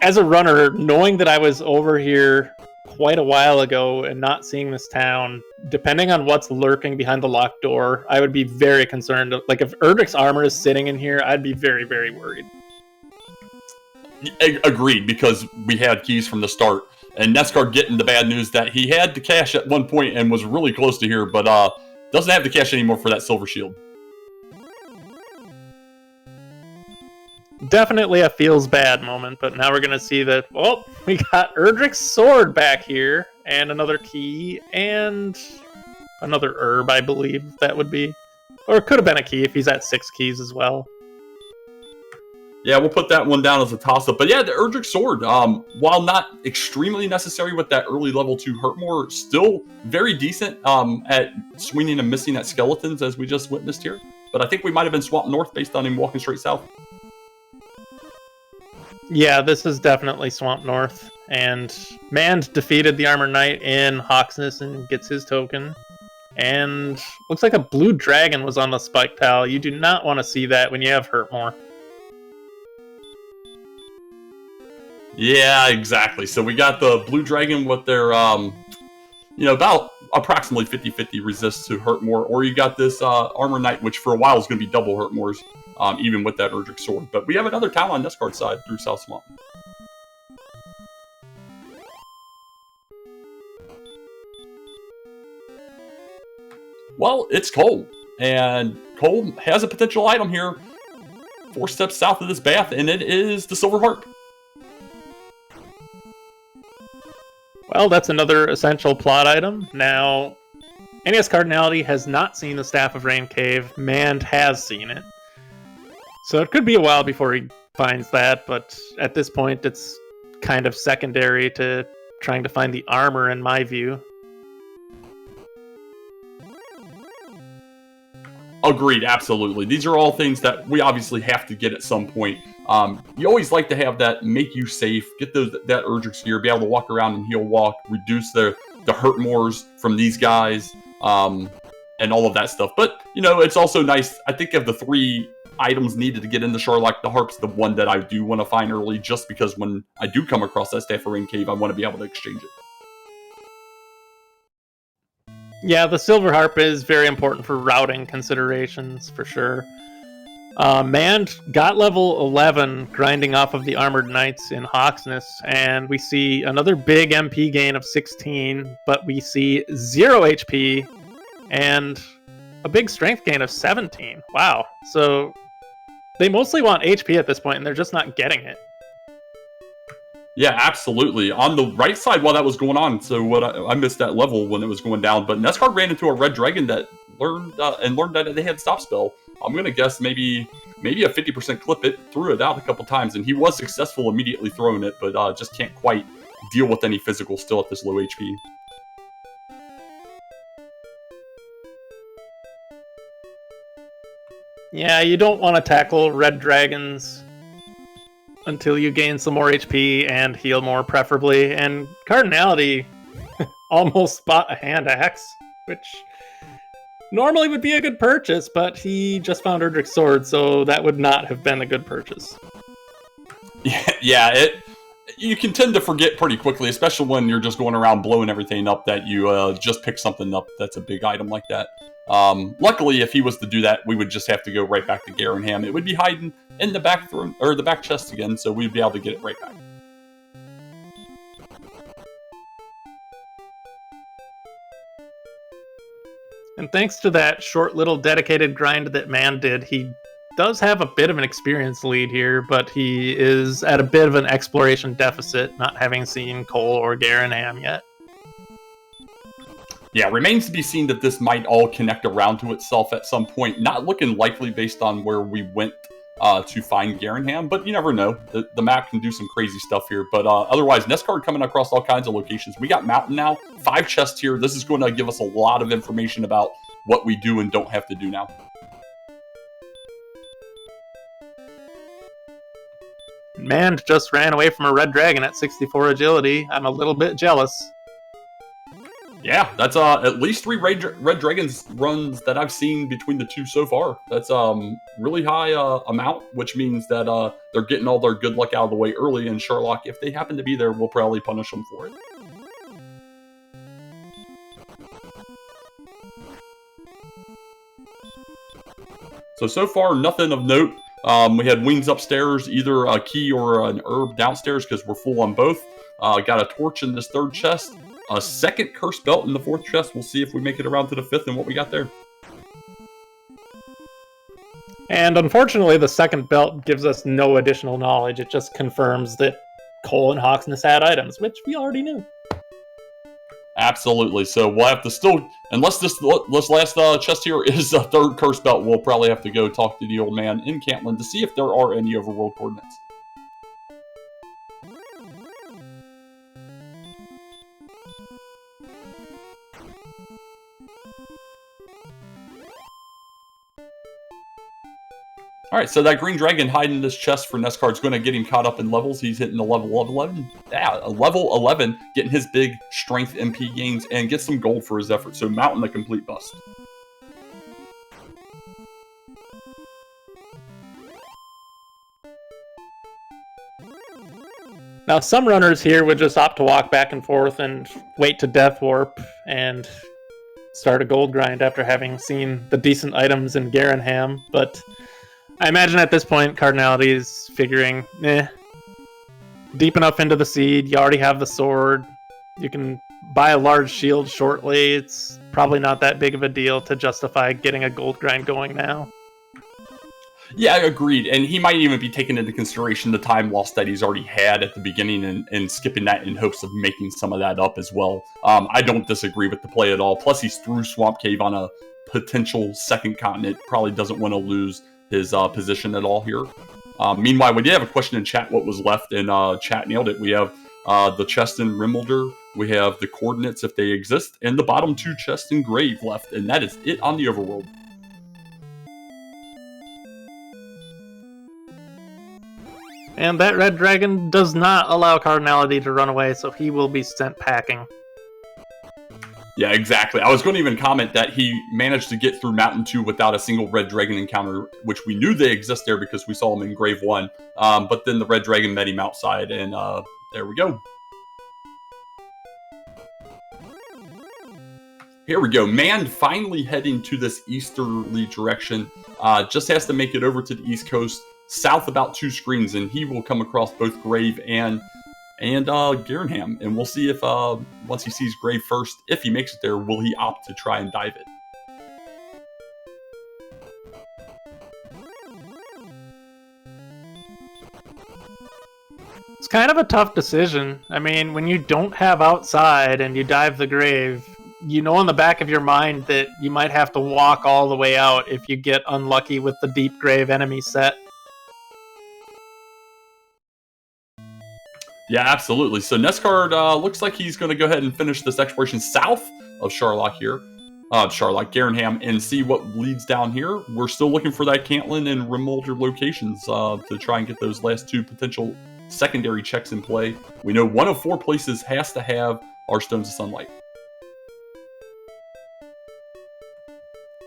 [SPEAKER 2] as a runner, knowing that I was over here quite a while ago and not seeing this town, depending on what's lurking behind the locked door, I would be very concerned. Like, if Erdrick's armor is sitting in here, I'd be very, very worried.
[SPEAKER 1] Agreed, because we had keys from the start. And NESCard getting the bad news that he had to cash at one point and was really close to here, but doesn't have to cash anymore for that silver shield.
[SPEAKER 2] Definitely a feels bad moment, but now we're going to see that, well, we got Erdrick's sword back here, and another key, and another herb, I believe that would be. Or it could have been a key if he's at 6 keys as well.
[SPEAKER 1] Yeah, we'll put that one down as a toss-up. But yeah, the Erdrick sword, while not extremely necessary with that early level 2 Hurtmore, still very decent at swinging and missing at skeletons, as we just witnessed here. But I think we might have been swapped north based on him walking straight south.
[SPEAKER 2] Yeah, this is definitely Swamp North. And Mand defeated the Armor Knight in Hawksness and gets his token. And looks like a blue dragon was on the spike tile. You do not want to see that when you have Hurtmore.
[SPEAKER 1] Yeah, exactly. So we got the blue dragon with their, about approximately 50-50 resist to Hurtmore, or you got this Armor Knight, which for a while is going to be double Hurtmore's, even with that Erdrick Sword. But we have another tile on NESCard side through South Swamp. Well, it's Cole, and Cole has a potential item here 4 steps south of this bath, and it is the Silver Harp.
[SPEAKER 2] Well, that's another essential plot item. Now, NESCardinality has not seen the Staff of Rain Cave. Mand has seen it. So it could be a while before he finds that, but at this point it's kind of secondary to trying to find the armor, in my view.
[SPEAKER 1] Agreed, absolutely. These are all things that we obviously have to get at some point. You always like to have that make you safe, get that Erdrick's gear, be able to walk around and heal walk, reduce the Hurtmores from these guys, and all of that stuff. But, it's also nice. I think of the 3 items needed to get into Sharlock, the Harp's the one that I do want to find early, just because when I do come across that Staff of Rain Cave, I want to be able to exchange it.
[SPEAKER 2] Yeah, the Silver Harp is very important for routing considerations, for sure. Mand got level 11 grinding off of the Armored Knights in Hawksness, and we see another big MP gain of 16, but we see 0 HP and a big strength gain of 17. Wow. So they mostly want HP at this point, and they're just not getting it.
[SPEAKER 1] Yeah, absolutely. On the right side while that was going on, so I missed that level when it was going down, but NESCard ran into a red dragon that learned that they had stop spell. I'm going to guess maybe a 50% clip it, threw it out a couple times, and he was successful immediately throwing it, but just can't quite deal with any physical still at this low HP.
[SPEAKER 2] Yeah, you don't want to tackle red dragons until you gain some more HP and heal more, preferably. And Cardinality almost bought a hand axe, which normally would be a good purchase, but he just found Erdrick's Sword, so that would not have been a good purchase.
[SPEAKER 1] Yeah, you can tend to forget pretty quickly, especially when you're just going around blowing everything up, that you just pick something up that's a big item like that. Luckily, if he was to do that, we would just have to go right back to Garenham. It would be hiding in the back throne, or the back chest again, so we'd be able to get it right back.
[SPEAKER 2] And thanks to that short little dedicated grind that Mand did, he does have a bit of an experience lead here, but he is at a bit of an exploration deficit, not having seen Cole or Garenham yet.
[SPEAKER 1] Yeah, remains to be seen that this might all connect around to itself at some point. Not looking likely based on where we went to find Garenham, but you never know. The map can do some crazy stuff here. But otherwise, NESCard coming across all kinds of locations. We got Mountain now, 5 chests here. This is going to give us a lot of information about what we do and don't have to do now.
[SPEAKER 2] Mand just ran away from a red dragon at 64 agility. I'm a little bit jealous.
[SPEAKER 1] Yeah, that's at least 3 Red Dragons runs that I've seen between the 2 so far. That's really high amount, which means that they're getting all their good luck out of the way early, and Sherlock, if they happen to be there, will probably punish them for it. So far, nothing of note. We had wings upstairs, either a key or an herb downstairs, because we're full on both. Got a torch in this 3rd chest. A 2nd cursed belt in the 4th chest. We'll see if we make it around to the 5th and what we got there.
[SPEAKER 2] And unfortunately, the 2nd belt gives us no additional knowledge. It just confirms that Cole and Hawksness had items, which we already knew.
[SPEAKER 1] Absolutely. So we'll have to still, unless this last chest here is a 3rd cursed belt, we'll probably have to go talk to the old man in Cantland to see if there are any overworld coordinates. All right, so that green dragon hiding in this chest for NESCard is going to get him caught up in levels. He's hitting the level 11. Yeah, level 11, getting his big strength MP gains and gets some gold for his effort. So Mountain a complete bust.
[SPEAKER 2] Now, some runners here would just opt to walk back and forth and wait to death warp and start a gold grind after having seen the decent items in Garenham, but I imagine at this point, Cardinality is figuring, deep enough into the seed, you already have the sword, you can buy a large shield shortly, it's probably not that big of a deal to justify getting a gold grind going now.
[SPEAKER 1] Yeah, agreed. And he might even be taking into consideration the time loss that he's already had at the beginning and skipping that in hopes of making some of that up as well. I don't disagree with the play at all. Plus, he's through Swamp Cave on a potential second continent. Probably doesn't want to lose his position at all here. Meanwhile, we did have a question in chat what was left, and chat nailed it. We have the chest in Rimmelder, we have the coordinates if they exist, and the bottom two chests in Grave left, and that is it on the overworld.
[SPEAKER 2] And that red dragon does not allow Cardinality to run away, so he will be sent packing.
[SPEAKER 1] Yeah, exactly. I was going to even comment that he managed to get through Mountain 2 without a single red dragon encounter, which we knew they exist there because we saw them in Grave 1. But then the red dragon met him outside, and there we go. Here we go. Man finally heading to this easterly direction. Just has to make it over to the east coast, south about 2 screens, and he will come across both Grave and Garenham, and we'll see if once he sees Grave first, if he makes it there, will he opt to try and dive it.
[SPEAKER 2] It's kind of a tough decision. I mean, when you don't have outside and you dive the Grave, you know in the back of your mind that you might have to walk all the way out if you get unlucky with the deep Grave enemy set.
[SPEAKER 1] Yeah, absolutely. So NESCard looks like he's going to go ahead and finish this exploration south of Charlock here. Garenham, and see what leads down here. We're still looking for that Cantlin and Rimmelder locations to try and get those last 2 potential secondary checks in play. We know 1 of 4 places has to have our Stones of Sunlight.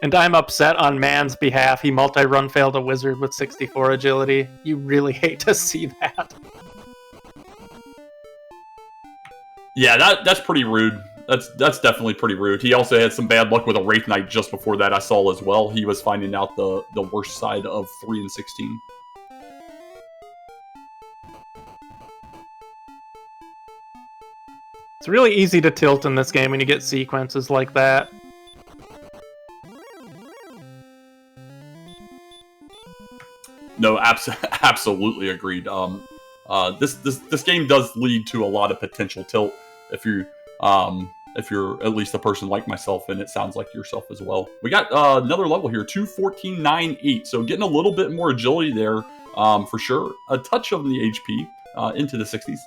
[SPEAKER 2] And I'm upset on Man's behalf. He multi-run failed a wizard with 64 agility. You really hate to see that.
[SPEAKER 1] Yeah, that's pretty rude. That's definitely pretty rude. He also had some bad luck with a Wraith Knight just before that I saw as well. He was finding out the worst side of 3 and 16.
[SPEAKER 2] It's really easy to tilt in this game when you get sequences like that.
[SPEAKER 1] No, absolutely agreed. This game does lead to a lot of potential tilt if you're at least a person like myself, and it sounds like yourself as well. We got another level here, 214.98, so getting a little bit more agility there for sure. A touch of the HP into the 60s.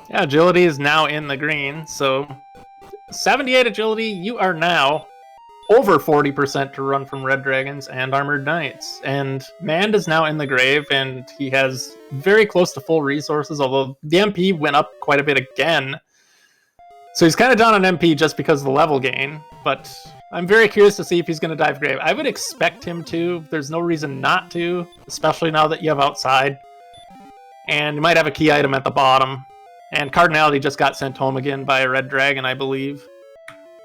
[SPEAKER 2] Yeah, agility is now in the green, so 78 agility, you are now over 40% to run from Red Dragons and Armored Knights. And Mand is now in the Grave, and he has very close to full resources, although the MP went up quite a bit again. So he's kind of down on MP just because of the level gain, but I'm very curious to see if he's going to dive Grave. I would expect him to. There's no reason not to, especially now that you have outside. And you might have a key item at the bottom. And Cardinality just got sent home again by a Red Dragon, I believe.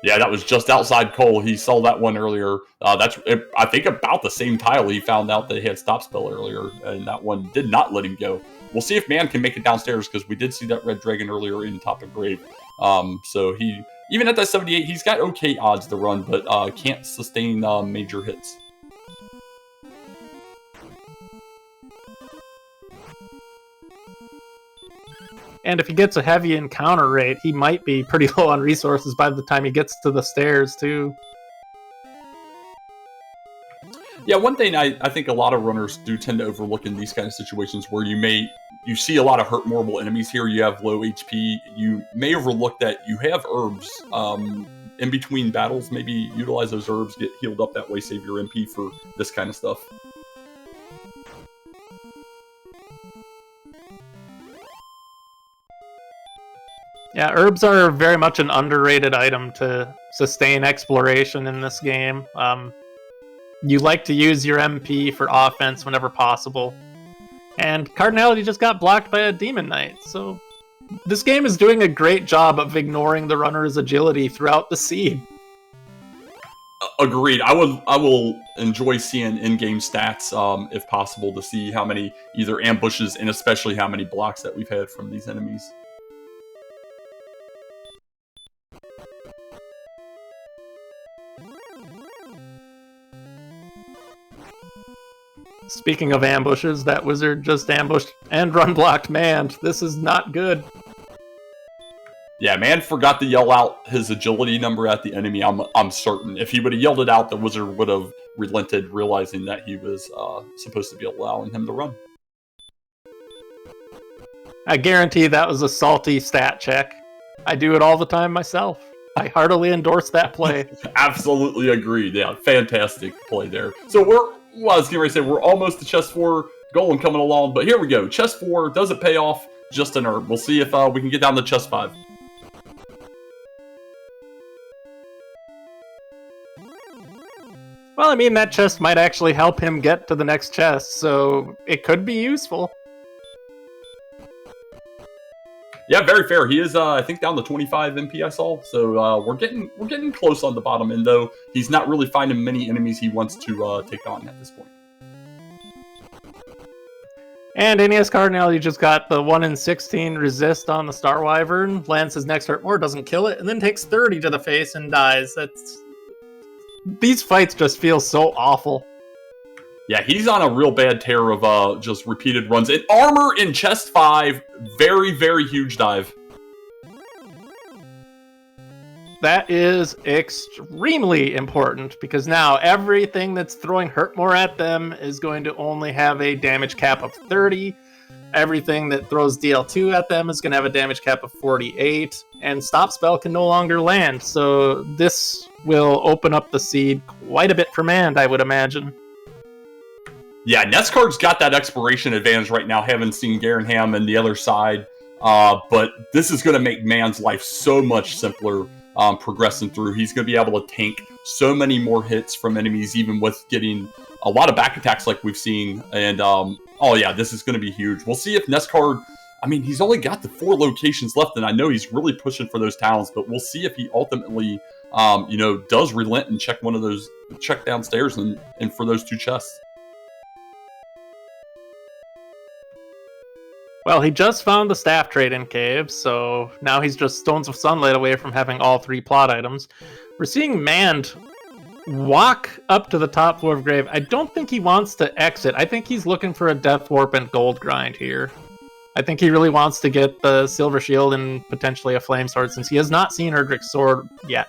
[SPEAKER 1] Yeah, that was just outside Cole. He saw that one earlier. That's, I think, about the same tile he found out that he had Stop Spell earlier, and that one did not let him go. We'll see if Man can make it downstairs, because we did see that Red Dragon earlier in top of Grave. So he, even at that 78, he's got okay odds to run, but can't sustain major hits.
[SPEAKER 2] And if he gets a heavy encounter rate, he might be pretty low on resources by the time he gets to the stairs, too.
[SPEAKER 1] Yeah, one thing I think a lot of runners do tend to overlook in these kind of situations where you see a lot of hurt moreable enemies here, you have low HP, you may overlook that you have herbs in between battles, maybe utilize those herbs, get healed up that way, save your MP for this kind of stuff.
[SPEAKER 2] Yeah, herbs are very much an underrated item to sustain exploration in this game. You like to use your MP for offense whenever possible. And Cardinality just got blocked by a Demon Knight, so this game is doing a great job of ignoring the runner's agility throughout the seed.
[SPEAKER 1] Agreed. I will enjoy seeing in-game stats, if possible, to see how many either ambushes and especially how many blocks that we've had from these enemies.
[SPEAKER 2] Speaking of ambushes, that wizard just ambushed and run blocked Mand. This is not good.
[SPEAKER 1] Yeah, Mand forgot to yell out his agility number at the enemy, I'm certain. If he would have yelled it out, the wizard would have relented, realizing that he was supposed to be allowing him to run.
[SPEAKER 2] I guarantee that was a salty stat check. I do it all the time myself. I heartily endorse that play.
[SPEAKER 1] Absolutely agreed. Yeah, fantastic play there. So I was getting ready to say, we're almost to chest 4 golem coming along, but here we go. Chest 4, does it pay off? Just an herb. We'll see if we can get down to chest 5.
[SPEAKER 2] Well, I mean, that chest might actually help him get to the next chest, so it could be useful.
[SPEAKER 1] Yeah, very fair. He is, I think, down to 25 MP I saw. So we're getting close on the bottom end, though. He's not really finding many enemies he wants to take on at this point.
[SPEAKER 2] And NESCardinality just got the 1 in 16 resist on the Star Wyvern, lands his next hurt more, doesn't kill it, and then takes 30 to the face and dies. These fights just feel so awful.
[SPEAKER 1] Yeah, he's on a real bad tear of just repeated runs. And armor in chest 5, very, very huge dive.
[SPEAKER 2] That is extremely important, because now everything that's throwing hurt more at them is going to only have a damage cap of 30. Everything that throws DL2 at them is going to have a damage cap of 48. And stop spell can no longer land, so this will open up the seed quite a bit for Mand, I would imagine.
[SPEAKER 1] Yeah, NESCard's got that expiration advantage right now, having seen Garenham and the other side. But this is going to make Mand's life so much simpler progressing through. He's going to be able to tank so many more hits from enemies, even with getting a lot of back attacks like we've seen. And, oh yeah, this is going to be huge. We'll see if NESCard... I mean, he's only got the 4 locations left, and I know he's really pushing for those towns, but we'll see if he ultimately, does relent and check one of those, check downstairs and for those 2 chests.
[SPEAKER 2] Well, he just found the staff trade-in cave, so now he's just stones of sunlight away from having all 3 plot items. We're seeing Mand walk up to the top floor of Grave. I don't think he wants to exit. I think he's looking for a Death Warp and Gold Grind here. I think he really wants to get the Silver Shield and potentially a Flame Sword, since he has not seen Erdrick's Sword yet.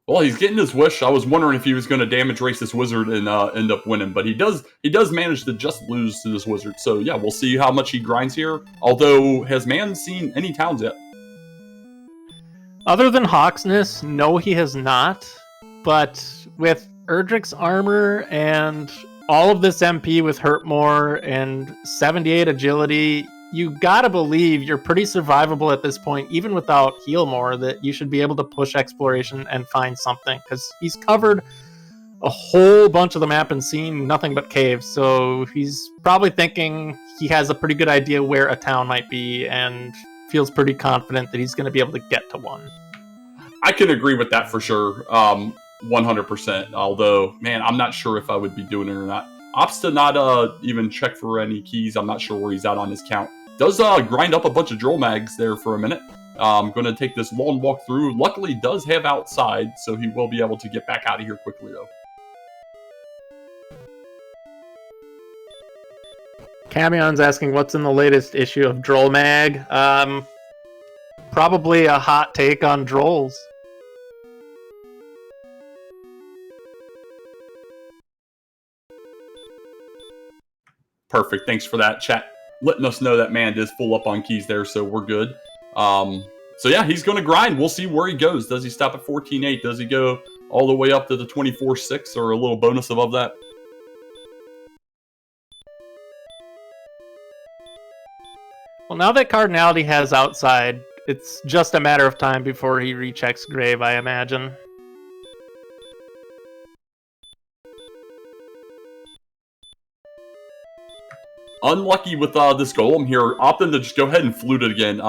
[SPEAKER 1] Well, he's getting his wish. I was wondering if he was going to damage race this wizard and end up winning, but he does manage to just lose to this wizard. So yeah, we'll see how much he grinds here. Although, has Mand seen any towns yet?
[SPEAKER 2] Other than Hawksness, no, he has not. But with Erdrick's armor and all of this MP with Hurt More and 78 agility, you gotta believe you're pretty survivable at this point, even without Heal More, that you should be able to push exploration and find something, because he's covered a whole bunch of the map and seen nothing but caves, so he's probably thinking he has a pretty good idea where a town might be and feels pretty confident that he's going to be able to get to one.
[SPEAKER 1] I can agree with that for sure, 100%, although, man, I'm not sure if I would be doing it or not. Opts to not even check for any keys. I'm not sure where he's at on his count. Does grind up a bunch of drill mags there for a minute. I'm going to take this long walk through. Luckily, does have outside, so he will be able to get back out of here quickly, though.
[SPEAKER 2] Camion's asking what's in the latest issue of Droll Mag. Probably a hot take on Drolls.
[SPEAKER 1] Perfect. Thanks for that, chat. letting us know that Mand is full up on keys there, so we're good. So yeah, he's going to grind. We'll see where he goes. Does he stop at 14.8? Does he go all the way up to the 24.6 or a little bonus above that?
[SPEAKER 2] Well, now that Cardinality has outside, it's just a matter of time before he rechecks Grave, I imagine.
[SPEAKER 1] Unlucky with this golem here, opting to just go ahead and flute it again.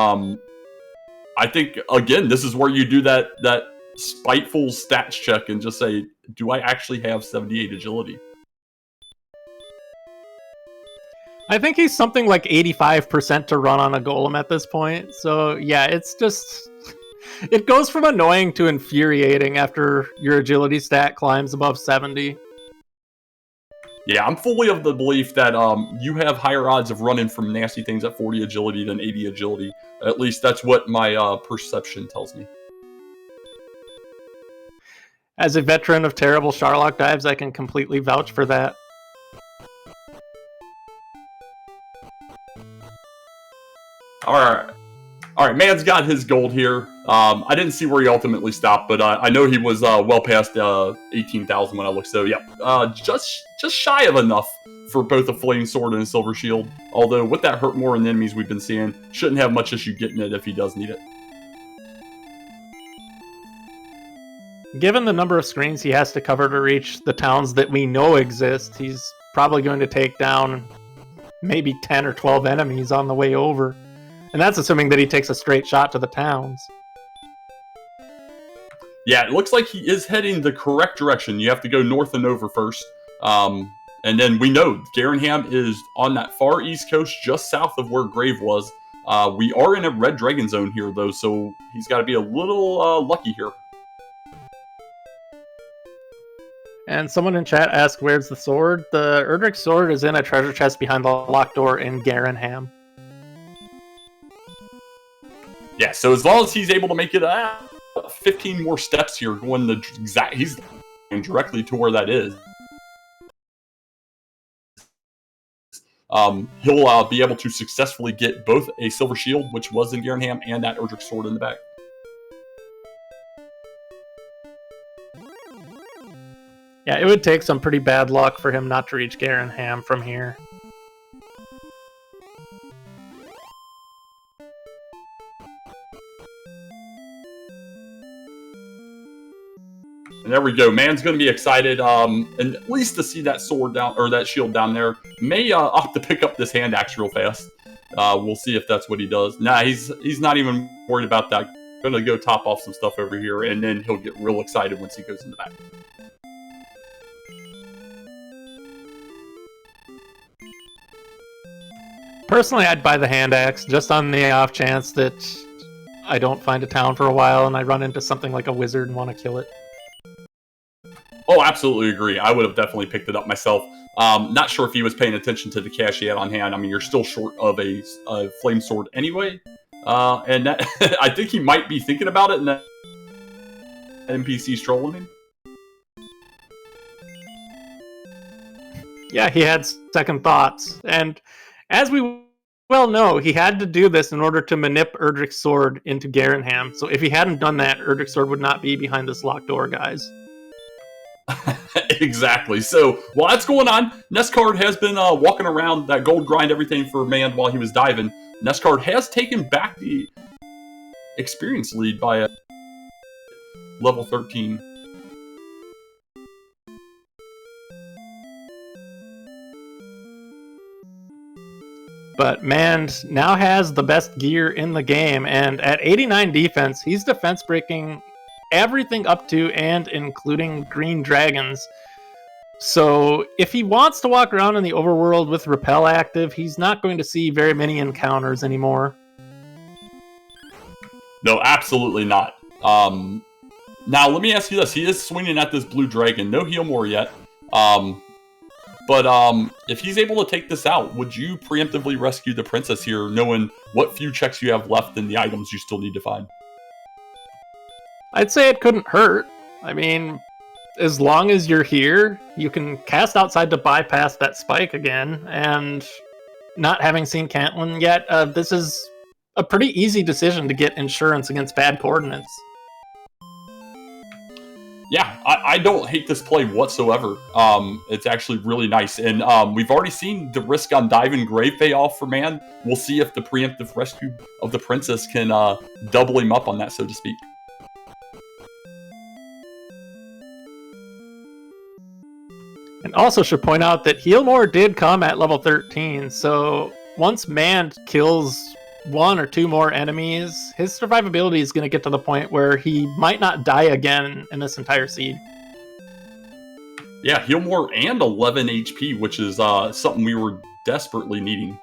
[SPEAKER 1] I think, again, this is where you do that spiteful stats check and just say, do I actually have 78 agility?
[SPEAKER 2] I think he's something like 85% to run on a golem at this point. So yeah, it's just... it goes from annoying to infuriating after your agility stat climbs above 70.
[SPEAKER 1] Yeah, I'm fully of the belief that you have higher odds of running from nasty things at 40 agility than 80 agility. At least that's what my perception tells me.
[SPEAKER 2] As a veteran of terrible Charlock dives, I can completely vouch for that.
[SPEAKER 1] Alright, Man's got his gold here. I didn't see where he ultimately stopped, but I know he was well past 18,000 when I looked. So yeah, just shy of enough for both a flame sword and a silver shield. Although with that hurt more in the enemies we've been seeing, shouldn't have much issue getting it if he does need it.
[SPEAKER 2] Given the number of screens he has to cover to reach the towns that we know exist, he's probably going to take down maybe 10 or 12 enemies on the way over. And that's assuming that he takes a straight shot to the towns.
[SPEAKER 1] Yeah, it looks like he is heading the correct direction. You have to go north and over first. And then we know Garenham is on that far east coast, just south of where Grave was. We are in a red dragon zone here, though, so he's got to be a little lucky here.
[SPEAKER 2] And someone in chat asked, where's the sword? The Erdrick sword is in a treasure chest behind the locked door in Garenham.
[SPEAKER 1] Yeah, so as long as he's able to make it 15 more steps here, going the exact, he's going directly to where that is. He'll be able to successfully get both a silver shield, which was in Garenham, and that Erdrick sword in the back.
[SPEAKER 2] Yeah, it would take some pretty bad luck for him not to reach Garenham from here.
[SPEAKER 1] And there we go. Man's going to be excited, and at least to see that sword down, or that shield down there. May opt to pick up this hand axe real fast. We'll see if that's what he does. Nah, he's not even worried about that. Going to go top off some stuff over here, and then he'll get real excited once he goes in the back.
[SPEAKER 2] Personally, I'd buy the hand axe just on the off chance that I don't find a town for a while and I run into something like a wizard and want to kill it.
[SPEAKER 1] Oh, absolutely agree. I would have definitely picked it up myself. Not sure if he was paying attention to the cash he had on hand. I mean, you're still short of a flame sword anyway. And that, I think he might be thinking about it, and that NPC's trolling him.
[SPEAKER 2] Yeah, he had second thoughts. And as we well know, he had to do this in order to manip Erdrick's sword into Garenham. So if he hadn't done that, Erdrick's sword would not be behind this locked door, guys.
[SPEAKER 1] Exactly. So while that's going on, NESCard has been walking around that gold grind everything for Mand while he was diving. NESCard has taken back the experience lead by a level 13.
[SPEAKER 2] But Mand now has the best gear in the game, and at 89 defense, he's defense breaking everything up to and including green dragons. So if he wants to walk around in the overworld with Repel active, he's not going to see very many encounters anymore.
[SPEAKER 1] No, absolutely not. Now, let me ask you this. He is swinging at this blue dragon. No heal more yet. But if he's able to take this out, would you preemptively rescue the princess here, knowing what few checks you have left and the items you still need to find?
[SPEAKER 2] I'd say it couldn't hurt. I mean, as long as you're here, you can cast outside to bypass that spike again, and not having seen Caitlyn yet, this is a pretty easy decision to get insurance against bad coordinates.
[SPEAKER 1] Yeah, I don't hate this play whatsoever. It's actually really nice. And we've already seen the risk on Dive and Grave pay off for Man. We'll see if the preemptive rescue of the princess can double him up on that, so to speak.
[SPEAKER 2] And also should point out that Healmore did come at level 13, so once Man kills one or two more enemies, his survivability is going to get to the point where he might not die again in this entire seed.
[SPEAKER 1] Yeah, heal more and 11 HP, which is something we were desperately needing.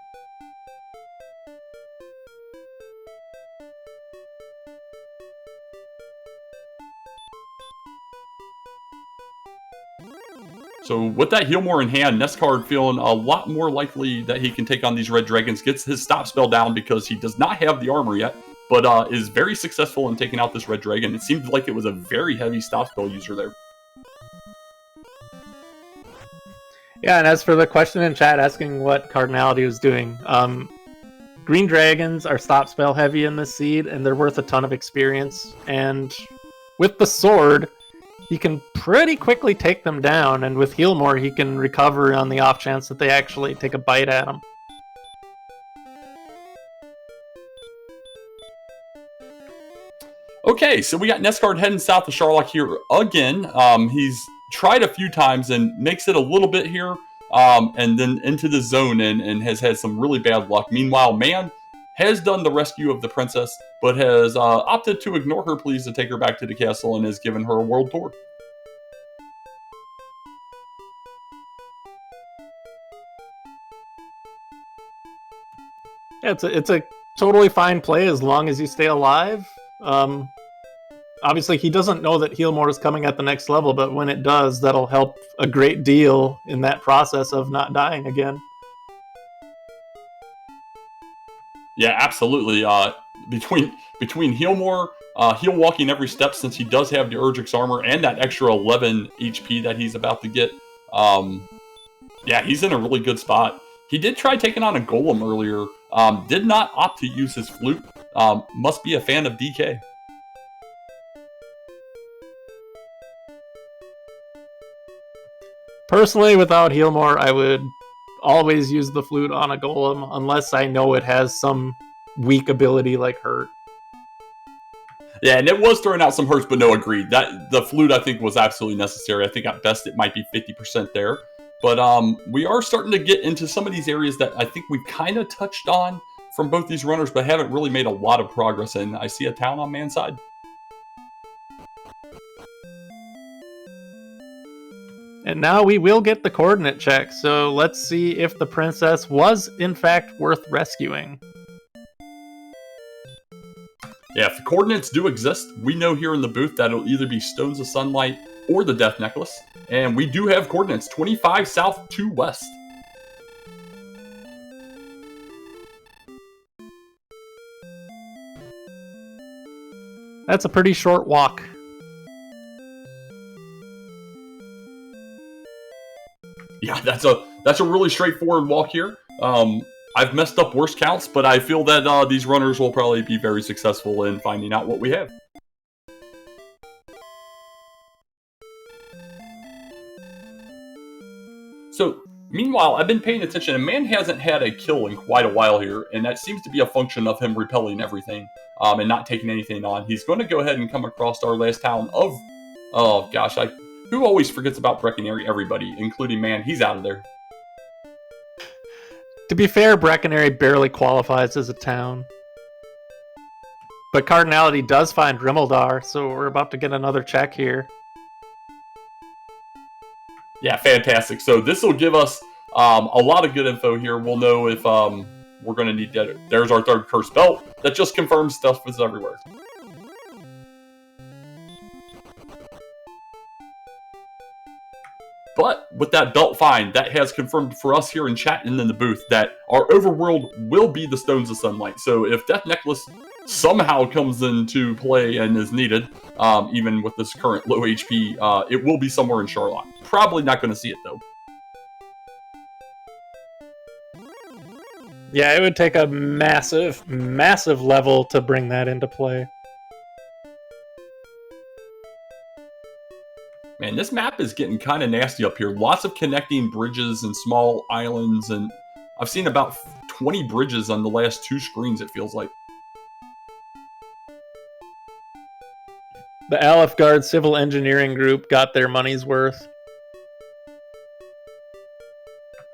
[SPEAKER 1] So with that heal more in hand, NESCard feeling a lot more likely that he can take on these red dragons, gets his stop spell down because he does not have the armor yet, but is very successful in taking out this red dragon. It seemed like it was a very heavy stop spell user there.
[SPEAKER 2] Yeah, and as for the question in chat asking what Cardinality was doing, green dragons are stop spell heavy in this seed, and they're worth a ton of experience. And with the sword, he can pretty quickly take them down, and with Heal More, he can recover on the off chance that they actually take a bite at him.
[SPEAKER 1] Okay, so we got NESCard heading south of Sherlock here again. He's tried a few times and makes it a little bit here, and then into the zone and has had some really bad luck. Meanwhile, Man has done the rescue of the princess, but has opted to ignore her pleas to take her back to the castle and has given her a world tour.
[SPEAKER 2] Yeah, it's a totally fine play as long as you stay alive. Obviously, he doesn't know that Heal More is coming at the next level, but when it does, that'll help a great deal in that process of not dying again.
[SPEAKER 1] Yeah, absolutely. Between Heal More, Heal Walking every step, since he does have the Urgix armor and that extra 11 HP that he's about to get, yeah, he's in a really good spot. He did try taking on a Golem earlier, did not opt to use his flute. Must be a fan of DK.
[SPEAKER 2] Personally, without Heal More, I would always use the flute on a Golem, unless I know it has some weak ability like Hurt.
[SPEAKER 1] Yeah, and it was throwing out some hurts, but no, agreed. That the flute, I think, was absolutely necessary. I think at best it might be 50% there. But we are starting to get into some of these areas that I think we've kind of touched on from both these runners, but haven't really made a lot of progress in. I see a town on Man's side.
[SPEAKER 2] And now we will get the coordinate check, so let's see if the princess was in fact worth rescuing.
[SPEAKER 1] Yeah, if the coordinates do exist, we know here in the booth that it'll either be Stones of Sunlight or the Death Necklace. And we do have coordinates, 25 south, 2 west.
[SPEAKER 2] That's a pretty short walk.
[SPEAKER 1] Yeah, that's a really straightforward walk here. I've messed up worse counts, but I feel that these runners will probably be very successful in finding out what we have. So, meanwhile, I've been paying attention, and Man hasn't had a kill in quite a while here, and that seems to be a function of him repelling everything and not taking anything on. He's going to go ahead and come across our last town of... Oh, gosh, who always forgets about Brecconary? Everybody, including Man. He's out of there.
[SPEAKER 2] To be fair, Brecconary barely qualifies as a town. But Cardinality does find Rimmildar, so we're about to get another check here.
[SPEAKER 1] Yeah, fantastic. So this will give us a lot of good info here. We'll know if we're going to need that. There's our third cursed belt. That just confirms stuff is everywhere. But with that belt find, that has confirmed for us here in chat and in the booth that our overworld will be the Stones of Sunlight. So if Death Necklace somehow comes into play and is needed, even with this current low HP, it will be somewhere in Charlotte. Probably not going to see it, though.
[SPEAKER 2] Yeah, it would take a massive, massive level to bring that into play.
[SPEAKER 1] Man, this map is getting kind of nasty up here. Lots of connecting bridges and small islands, and I've seen about 20 bridges on the last 2 screens, it feels like.
[SPEAKER 2] The Aleph Guard Civil Engineering Group got their money's worth.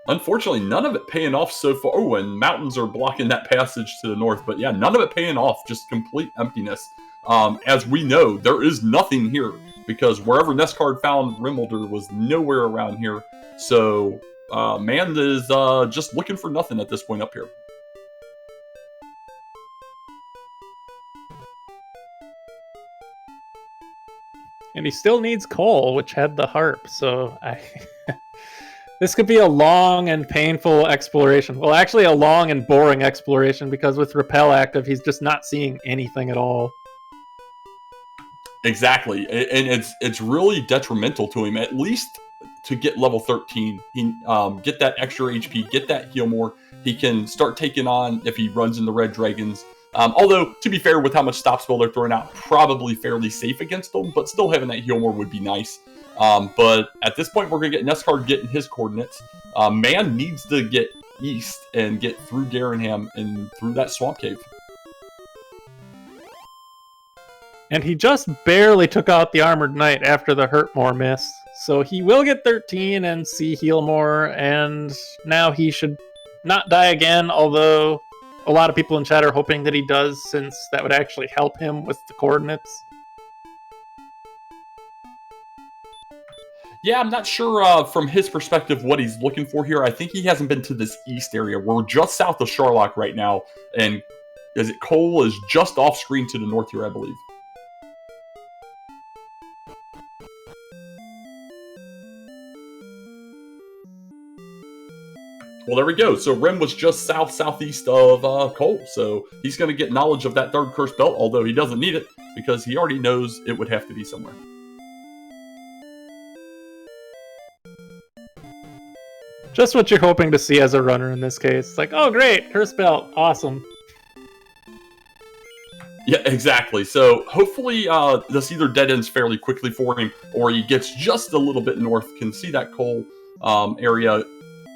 [SPEAKER 1] Unfortunately, none of it paying off so far. Oh, and mountains are blocking that passage to the north. But yeah, none of it paying off. Just complete emptiness. As we know, there is nothing here, because wherever NESCard found Rimmelder was nowhere around here. So Mand is just looking for nothing at this point up here.
[SPEAKER 2] And he still needs coal, which had the harp, so this could be a long and painful exploration. Well, actually a long and boring exploration, because with Repel active, he's just not seeing anything at all.
[SPEAKER 1] Exactly, and it's really detrimental to him, at least to get level 13. He get that extra HP, get that heal more. He can start taking on, if he runs in the Red Dragons. Although, to be fair, with how much stop spell they're throwing out, probably fairly safe against them, but still having that heal more would be nice. But at this point, we're going to get NESCard getting his coordinates. Man needs to get east and get through Garenham and through that swamp cave.
[SPEAKER 2] And he just barely took out the Armored Knight after the Hurtmore miss. So he will get 13 and see heal more, and now he should not die again, although a lot of people in chat are hoping that he does, since that would actually help him with the coordinates.
[SPEAKER 1] Yeah, I'm not sure from his perspective what he's looking for here. I think he hasn't been to this east area. We're just south of Sharlock right now, and Cole is just off screen to the north here, I believe. Well, there we go. So Rim was just southeast of Cole, so he's going to get knowledge of that third cursed belt, although he doesn't need it, because he already knows it would have to be somewhere.
[SPEAKER 2] Just what you're hoping to see as a runner in this case. It's like, oh great, cursed belt, awesome.
[SPEAKER 1] Yeah, exactly. So hopefully this either dead ends fairly quickly for him, or he gets just a little bit north, can see that Cole area,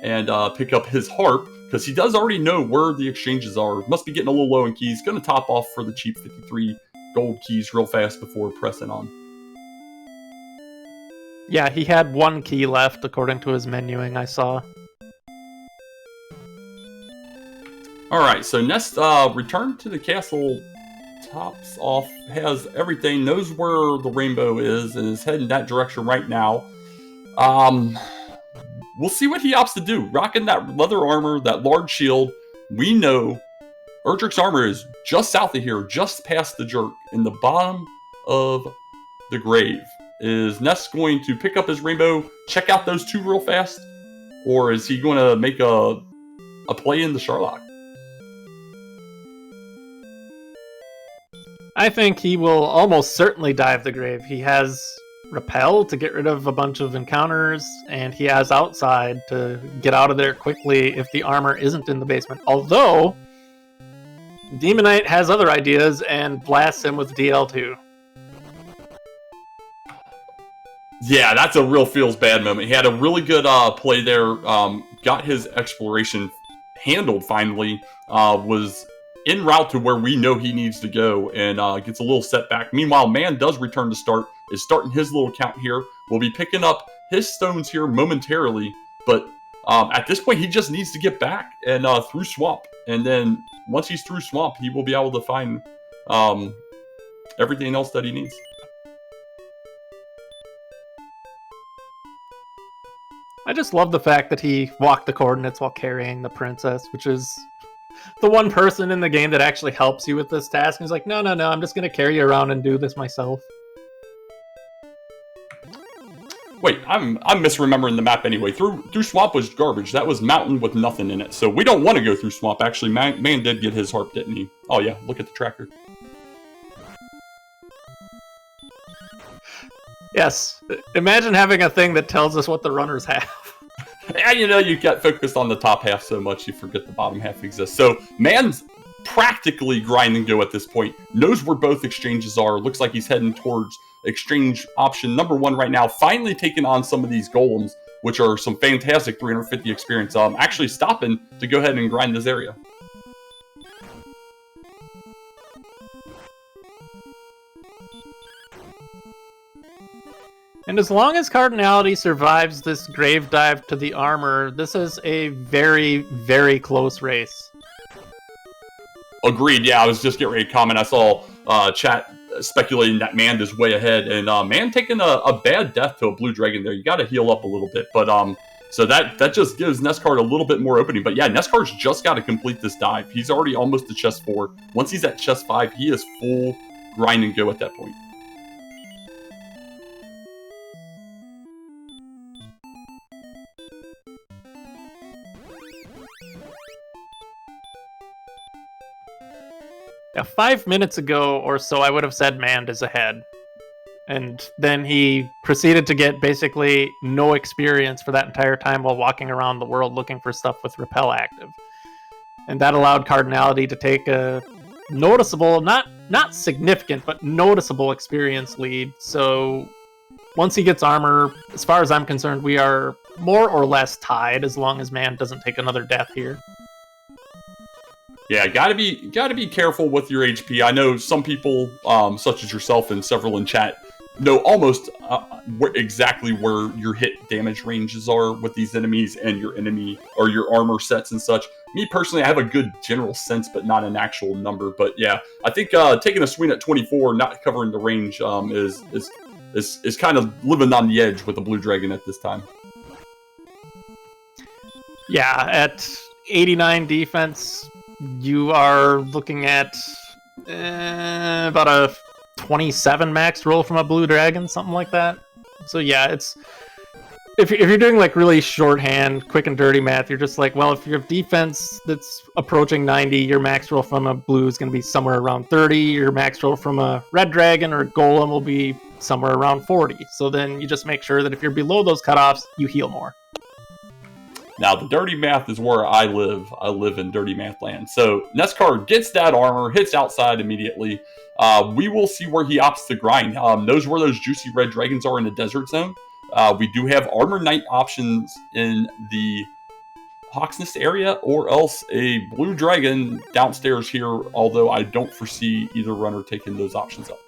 [SPEAKER 1] and pick up his harp, because he does already know where the exchanges are. Must be getting a little low in keys. Going to top off for the cheap 53 gold keys real fast before pressing on.
[SPEAKER 2] Yeah, he had 1 key left according to his menuing I saw.
[SPEAKER 1] Alright, so Nest returned to the castle, tops off, has everything, knows where the rainbow is, and is heading that direction right now. We'll see what he opts to do. Rocking that leather armor, that large shield. We know Erdrick's armor is just south of here, just past the jerk, in the bottom of the grave. Is Ness going to pick up his rainbow, check out those 2 real fast? Or is he going to make a play in the Sharlock?
[SPEAKER 2] I think he will almost certainly dive the grave. He has Repel to get rid of a bunch of encounters, and he has Outside to get out of there quickly if the armor isn't in the basement. Although, Demonite has other ideas and blasts him with DL2.
[SPEAKER 1] Yeah, that's a real feels bad moment. He had a really good play there, got his exploration handled finally, was en route to where we know he needs to go, and gets a little setback. Meanwhile, Man does return to start, is starting his little count here. We'll be picking up his stones here momentarily, but at this point, he just needs to get back and through Swamp. And then once he's through Swamp, he will be able to find everything else that he needs.
[SPEAKER 2] I just love the fact that he walked the coordinates while carrying the princess, which is the one person in the game that actually helps you with this task. He's like, no, I'm just going to carry you around and do this myself.
[SPEAKER 1] Wait, I'm misremembering the map anyway. Through Swamp was garbage. That was mountain with nothing in it. So we don't want to go through Swamp. Actually, Man did get his harp, didn't he? Oh yeah, look at the tracker.
[SPEAKER 2] Yes. Imagine having a thing that tells us what the runners have.
[SPEAKER 1] And you get focused on the top half so much you forget the bottom half exists. So Man's practically grind and go at this point. Knows where both exchanges are. Looks like he's heading towards exchange option number 1 right now. Finally taking on some of these golems, which are some fantastic 350 experience. Actually stopping to go ahead and grind this area.
[SPEAKER 2] And as long as Cardinality survives this grave dive to the armor, this is a very, very close race.
[SPEAKER 1] Agreed. Yeah, I was just getting ready to comment. I saw chat speculating that Mand is way ahead, and Mand taking a bad death to a blue dragon there. You got to heal up a little bit, but so that just gives NESCard a little bit more opening. But yeah, NESCard's just got to complete this dive. He's already almost to chest 4. Once he's at chest 5, he is full grind and go at that point.
[SPEAKER 2] Yeah, 5 minutes ago or so, I would have said Mand is ahead. And then he proceeded to get basically no experience for that entire time while walking around the world looking for stuff with Repel active. And that allowed Cardinality to take a noticeable, not significant, but noticeable experience lead. So once he gets armor, as far as I'm concerned, we are more or less tied as long as Mand doesn't take another death here.
[SPEAKER 1] Yeah, gotta be careful with your HP. I know some people, such as yourself and several in chat, know almost exactly where your hit damage ranges are with these enemies and your enemy or your armor sets and such. Me personally, I have a good general sense, but not an actual number. But yeah, I think taking a swing at 24, not covering the range, is kind of living on the edge with a blue dragon at this time.
[SPEAKER 2] Yeah, at 89 defense, you are looking at about a 27 max roll from a blue dragon, something like that. So yeah, it's if you're doing like really shorthand, quick and dirty math, you're just like, well, if you have defense that's approaching 90, your max roll from a blue is going to be somewhere around 30. Your max roll from a red dragon or golem will be somewhere around 40. So then you just make sure that if you're below those cutoffs, you heal more.
[SPEAKER 1] Now, the dirty math is where I live. I live in dirty math land. So, NESCard gets that armor, hits outside immediately. We will see where he opts to grind. Knows where those juicy red dragons are in the desert zone. We do have armor knight options in the Hawk's Nest area, or else a blue dragon downstairs here, although I don't foresee either runner taking those options up.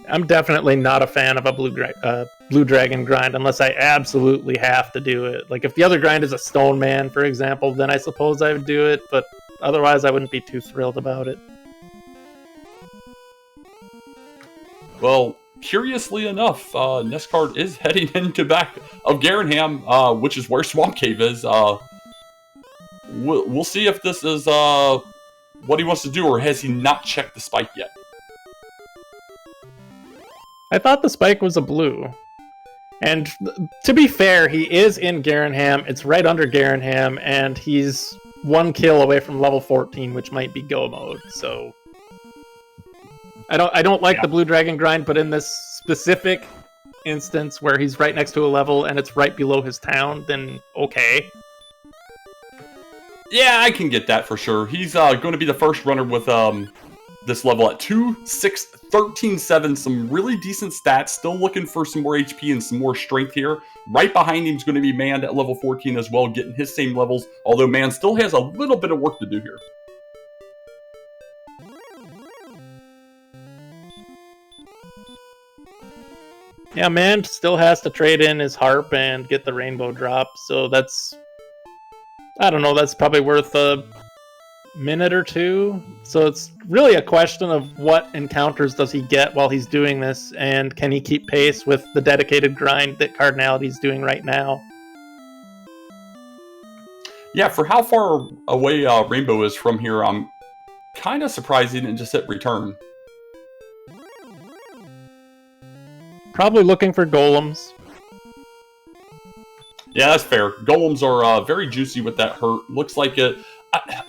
[SPEAKER 2] I'm definitely not a fan of a blue dragon grind unless I absolutely have to do it. Like if the other grind is a stone man, for example, then I suppose I would do it, but otherwise I wouldn't be too thrilled about it.
[SPEAKER 1] Well, curiously enough, NESCard is heading into back of Garenham, which is where Swamp Cave is. We'll see if this is what he wants to do, or has he not checked the spike yet?
[SPEAKER 2] I thought the spike was a blue. And to be fair, he is in Garenham. It's right under Garenham, and he's 1 kill away from level 14, which might be go mode. So I don't like the blue dragon grind, but in this specific instance where he's right next to a level and it's right below his town, then okay.
[SPEAKER 1] Yeah, I can get that for sure. He's going to be the first runner with this level at 2, 6, 13, 7, some really decent stats. Still looking for some more HP and some more strength here. Right behind him is going to be Mand at level 14 as well, getting his same levels, although Mand still has a little bit of work to do here.
[SPEAKER 2] Yeah, Mand still has to trade in his harp and get the rainbow drop, so that's, I don't know, that's probably worth a minute or two. So it's really a question of what encounters does he get while he's doing this, and can he keep pace with the dedicated grind that Cardinality is doing right now.
[SPEAKER 1] Yeah, for how far away Rainbow is from here, I'm kind of surprised he didn't just hit return.
[SPEAKER 2] Probably looking for golems.
[SPEAKER 1] Yeah, that's fair. Golems are very juicy with that hurt. Looks like it.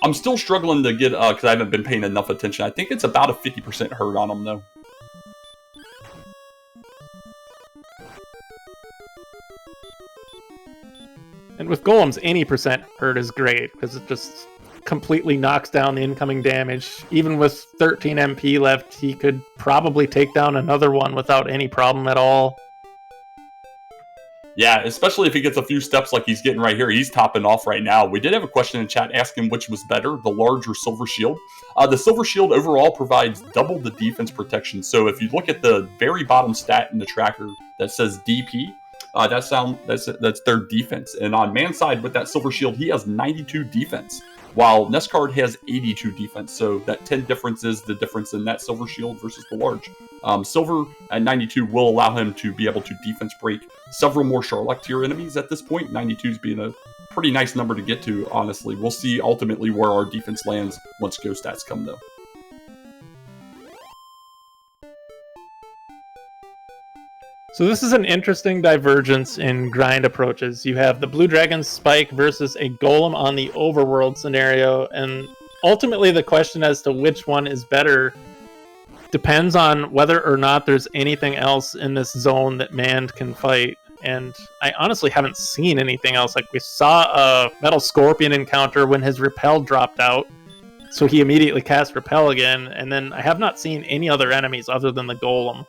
[SPEAKER 1] I'm still struggling to get, because I haven't been paying enough attention. I think it's about a 50% hurt on them, though.
[SPEAKER 2] And with golems, any percent hurt is great, because it just completely knocks down the incoming damage. Even with 13 MP left, he could probably take down another one without any problem at all.
[SPEAKER 1] Yeah, especially if he gets a few steps like he's getting right here. He's topping off right now. We did have a question in chat asking which was better, the large or silver shield. The silver shield overall provides double the defense protection. So if you look at the very bottom stat in the tracker that says DP, that's their defense. And on man's side with that silver shield, he has 92 defense, while NESCard has 82 defense. So that 10 difference is the difference in that silver shield versus the large. Silver at 92 will allow him to be able to defense break several more Charlotte tier enemies at this point. 92 is being a pretty nice number to get to, honestly. We'll see ultimately where our defense lands once Go stats come, though.
[SPEAKER 2] So this is an interesting divergence in grind approaches. You have the Blue Dragon Spike versus a Golem on the Overworld scenario, and ultimately the question as to which one is better depends on whether or not there's anything else in this zone that Mand can fight. And I honestly haven't seen anything else. Like, we saw a Metal Scorpion encounter when his Repel dropped out, so he immediately cast Repel again, and then I have not seen any other enemies other than the Golem.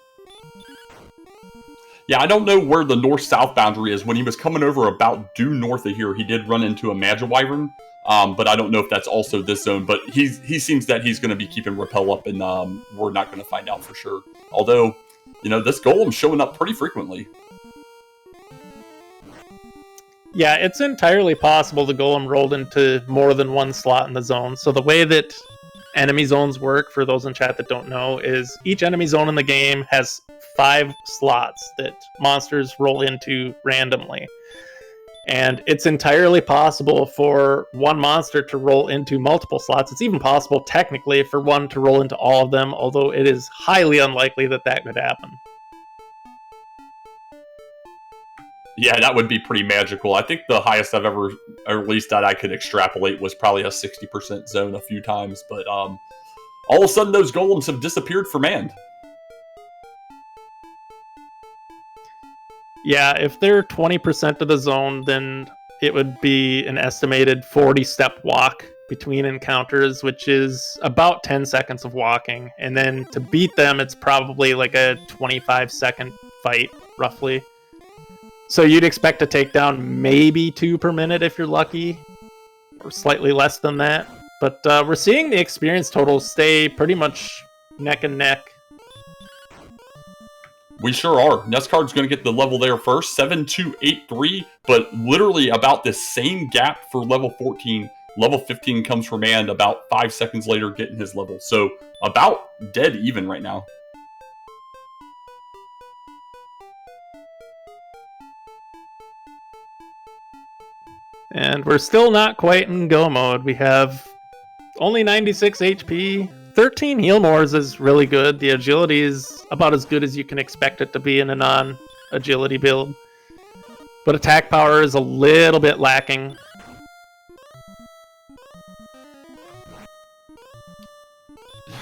[SPEAKER 1] Yeah, I don't know where the north-south boundary is. When he was coming over about due north of here, he did run into a Magiwyvern, but I don't know if that's also this zone. But he seems that he's going to be keeping Repel up, and we're not going to find out for sure. Although, this Golem's showing up pretty frequently.
[SPEAKER 2] Yeah, it's entirely possible the Golem rolled into more than one slot in the zone. So the way that enemy zones work, for those in chat that don't know, is each enemy zone in the game has 5 slots that monsters roll into randomly. And it's entirely possible for one monster to roll into multiple slots. It's even possible, technically, for one to roll into all of them, although it is highly unlikely that that could happen.
[SPEAKER 1] Yeah, that would be pretty magical. I think the highest I've ever, or at least that I could extrapolate, was probably a 60% zone a few times. But all of a sudden, those Golems have disappeared for Mand.
[SPEAKER 2] Yeah, if they're 20% of the zone, then it would be an estimated 40-step walk between encounters, which is about 10 seconds of walking. And then to beat them, it's probably like a 25-second fight, roughly. So you'd expect to take down maybe 2 per minute if you're lucky, or slightly less than that. But we're seeing the experience totals stay pretty much neck and neck.
[SPEAKER 1] We sure are. NESCard's going to get the level there first, 7-2-8-3, but literally about the same gap for level 14. Level 15 comes from Mand about 5 seconds later getting his level. So about dead even right now.
[SPEAKER 2] And we're still not quite in go mode. We have only 96 HP. 13 heal mores is really good. The agility is about as good as you can expect it to be in a non-agility build. But attack power is a little bit lacking.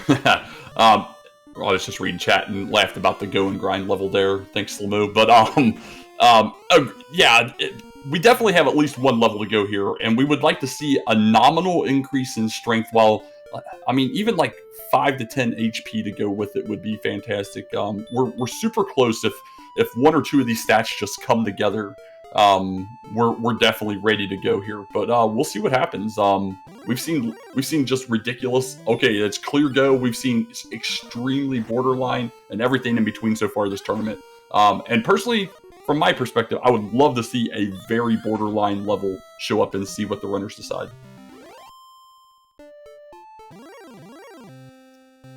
[SPEAKER 1] I was just reading chat and laughed about the go and grind level there. Thanks, Slamu. But yeah, we definitely have at least one level to go here, and we would like to see a nominal increase in strength. While, I mean, even like 5 to 10 HP to go with it would be fantastic. We're super close. If one or two of these stats just come together, we're definitely ready to go here. But we'll see what happens. We've seen just ridiculous. Okay, it's clear go. We've seen extremely borderline and everything in between so far this tournament. And personally, from my perspective, I would love to see a very borderline level show up and see what the runners decide.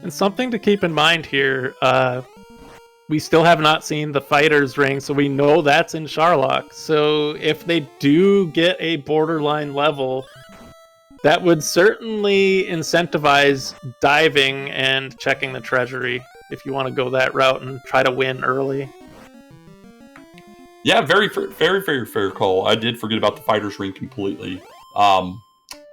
[SPEAKER 2] And something to keep in mind here, we still have not seen the Fighter's Ring, so we know that's in Charlock. So if they do get a borderline level, that would certainly incentivize diving and checking the treasury if you want to go that route and try to win early.
[SPEAKER 1] Yeah, very fair call. I did forget about the Fighter's Ring completely.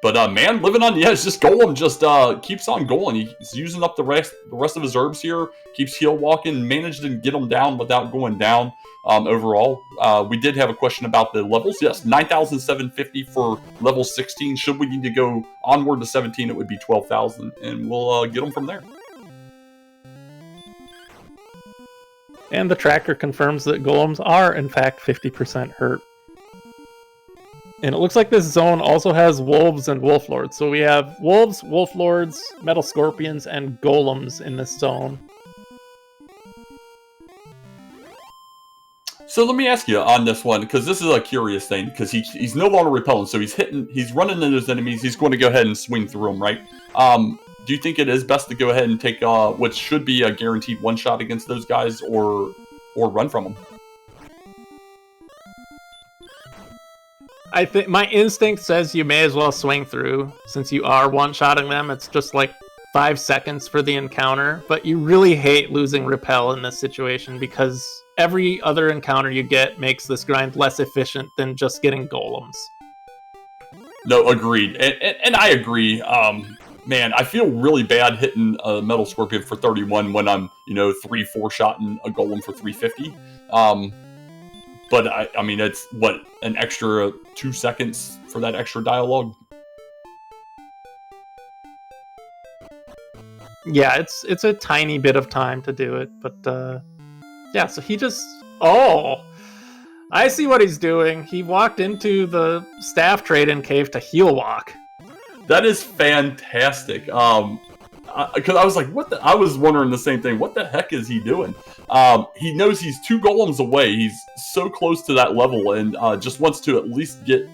[SPEAKER 1] But man, living on the edge, just Golem just keeps on going. He's using up the rest of his herbs here. Keeps heal walking, managed to get him down without going down. Overall, we did have a question about the levels. Yes, 9,750 for level 16. Should we need to go onward to 17, it would be 12,000, and we'll get them from there.
[SPEAKER 2] And the tracker confirms that golems are, in fact, 50% hurt. And it looks like this zone also has wolves and wolf lords. So we have wolves, wolf lords, metal scorpions, and golems in this zone.
[SPEAKER 1] So let me ask you on this one, because this is a curious thing, because he's no longer repellent, so he's running into those enemies, he's going to go ahead and swing through them, right? Do you think it is best to go ahead and take what should be a guaranteed one-shot against those guys, or run from them?
[SPEAKER 2] I think my instinct says you may as well swing through, since you are one-shotting them. It's just like 5 seconds for the encounter, but you really hate losing repel in this situation because every other encounter you get makes this grind less efficient than just getting golems.
[SPEAKER 1] No, agreed. And I agree. Man, I feel really bad hitting a metal scorpion for 31 when I'm, 3-4 shotting a golem for 350. But I mean, it's an extra 2 seconds for that extra dialogue.
[SPEAKER 2] Yeah, it's a tiny bit of time to do it, but yeah. So he just I see what he's doing. He walked into the staff trade-in cave to heal walk.
[SPEAKER 1] That is fantastic. Because I was like, I was wondering the same thing. What the heck is he doing? He knows he's 2 golems away. He's so close to that level, and just wants to at least get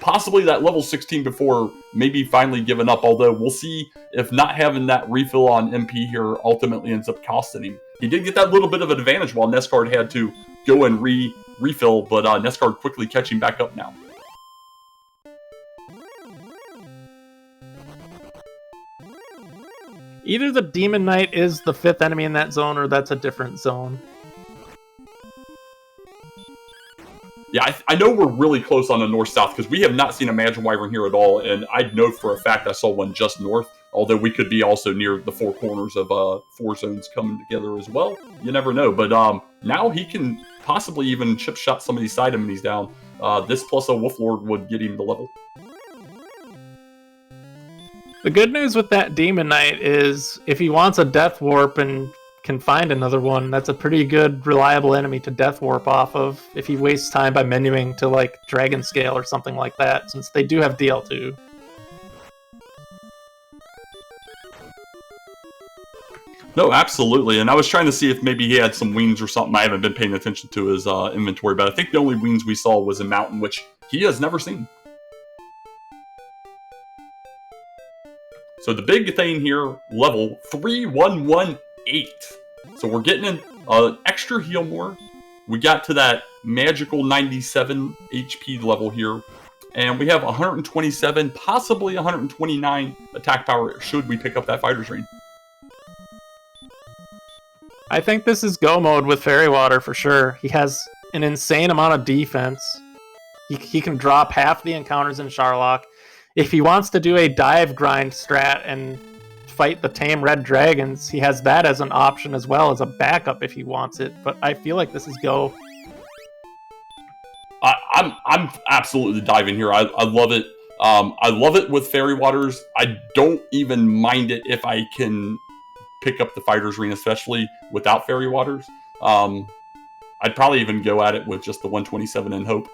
[SPEAKER 1] possibly that level 16 before maybe finally giving up. Although we'll see if not having that refill on MP here ultimately ends up costing him. He did get that little bit of an advantage while NESCard had to go and refill, but NESCard quickly catching back up now.
[SPEAKER 2] Either the Demon Knight is the 5th enemy in that zone, or that's a different zone.
[SPEAKER 1] Yeah, I know we're really close on the north-south, because we have not seen a Magic Wyvern here at all, and I know for a fact I saw one just north, although we could be also near the 4 corners of 4 zones coming together as well. You never know, but now he can possibly even chip-shot some of these side enemies down. This plus a Wolf Lord would get him the level.
[SPEAKER 2] The good news with that Demon Knight is if he wants a Death Warp and can find another one, that's a pretty good, reliable enemy to Death Warp off of if he wastes time by menuing to, like, Dragon Scale or something like that, since they do have DL2.
[SPEAKER 1] No, absolutely, and I was trying to see if maybe he had some wings or something. I haven't been paying attention to his inventory, but I think the only wings we saw was in Mountain, which he has never seen. So the big thing here, level 3118. So we're getting an extra heal more. We got to that magical 97 HP level here. And we have 127, possibly 129 attack power should we pick up that Fighter's Ring.
[SPEAKER 2] I think this is go mode with Fairy Water for sure. He has an insane amount of defense. He can drop half the encounters in Charlock. If he wants to do a dive grind strat and fight the tame red dragons, he has that as an option as well as a backup if he wants it. But I feel like this is go.
[SPEAKER 1] I'm absolutely diving here. I love it. I love it with Fairy Waters. I don't even mind it if I can pick up the Fighter's Ring, especially without Fairy Waters. I'd probably even go at it with just the 127 in hope.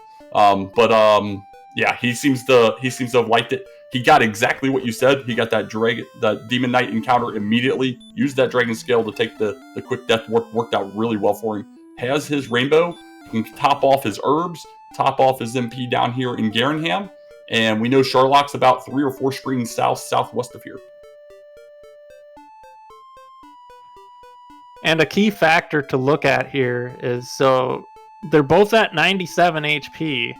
[SPEAKER 1] Yeah, he seems to have liked it. He got exactly what you said. He got that Demon Knight encounter immediately. Used that Dragon Scale to take the quick death warp. Worked out really well for him. Has his Rainbow. He can top off his herbs. Top off his MP down here in Garenham. And we know Charlock's about 3 or 4 screens southwest of here.
[SPEAKER 2] And a key factor to look at here is, so they're both at 97 HP.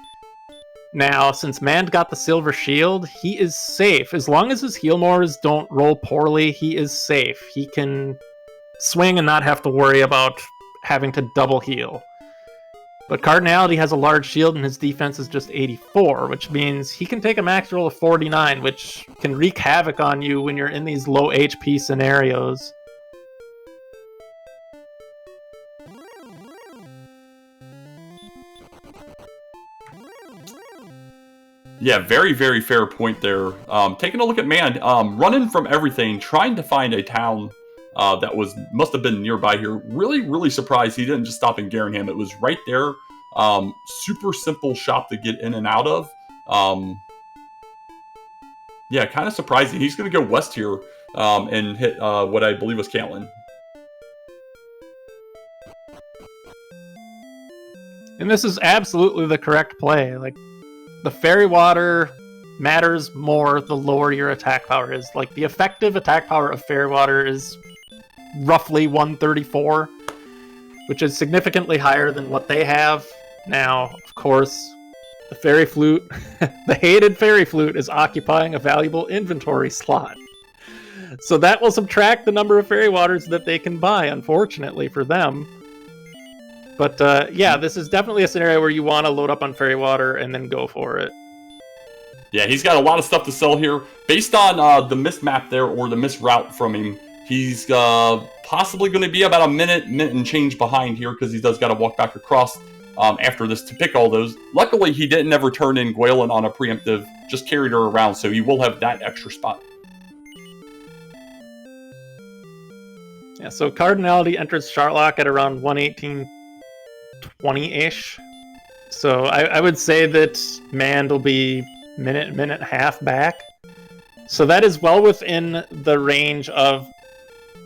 [SPEAKER 2] Now, since Mand got the Silver Shield, he is safe. As long as his Healmores don't roll poorly, he is safe. He can swing and not have to worry about having to double heal. But Cardinality has a large shield and his defense is just 84, which means he can take a max roll of 49, which can wreak havoc on you when you're in these low HP scenarios.
[SPEAKER 1] Yeah, very, very fair point there. Taking a look at Man, running from everything, trying to find a town that must have been nearby here. Really, really surprised he didn't just stop in Garingham. It was right there. Super simple shop to get in and out of. Yeah, kind of surprising. He's going to go west here and hit what I believe was Caitlin.
[SPEAKER 2] And this is absolutely the correct play. Like, the fairy water matters more the lower your attack power is. Like, the effective attack power of fairy water is roughly 134, which is significantly higher than what they have. Now, of course, the fairy flute, the hated fairy flute, is occupying a valuable inventory slot. So that will subtract the number of fairy waters that they can buy, unfortunately for them. But yeah, this is definitely a scenario where you want to load up on fairy water and then go for it.
[SPEAKER 1] Yeah, he's got a lot of stuff to sell here. Based on the mismap there, or the misroute from him, he's possibly going to be about a minute and change behind here, because he does got to walk back across after this to pick all those. Luckily, he didn't ever turn in Gwaelin on a preemptive, just carried her around, so he will have that extra spot.
[SPEAKER 2] Yeah, so Cardinality enters Charlock at around 118.20-ish. So I would say that Mand will be minute and a half back. So that is well within the range of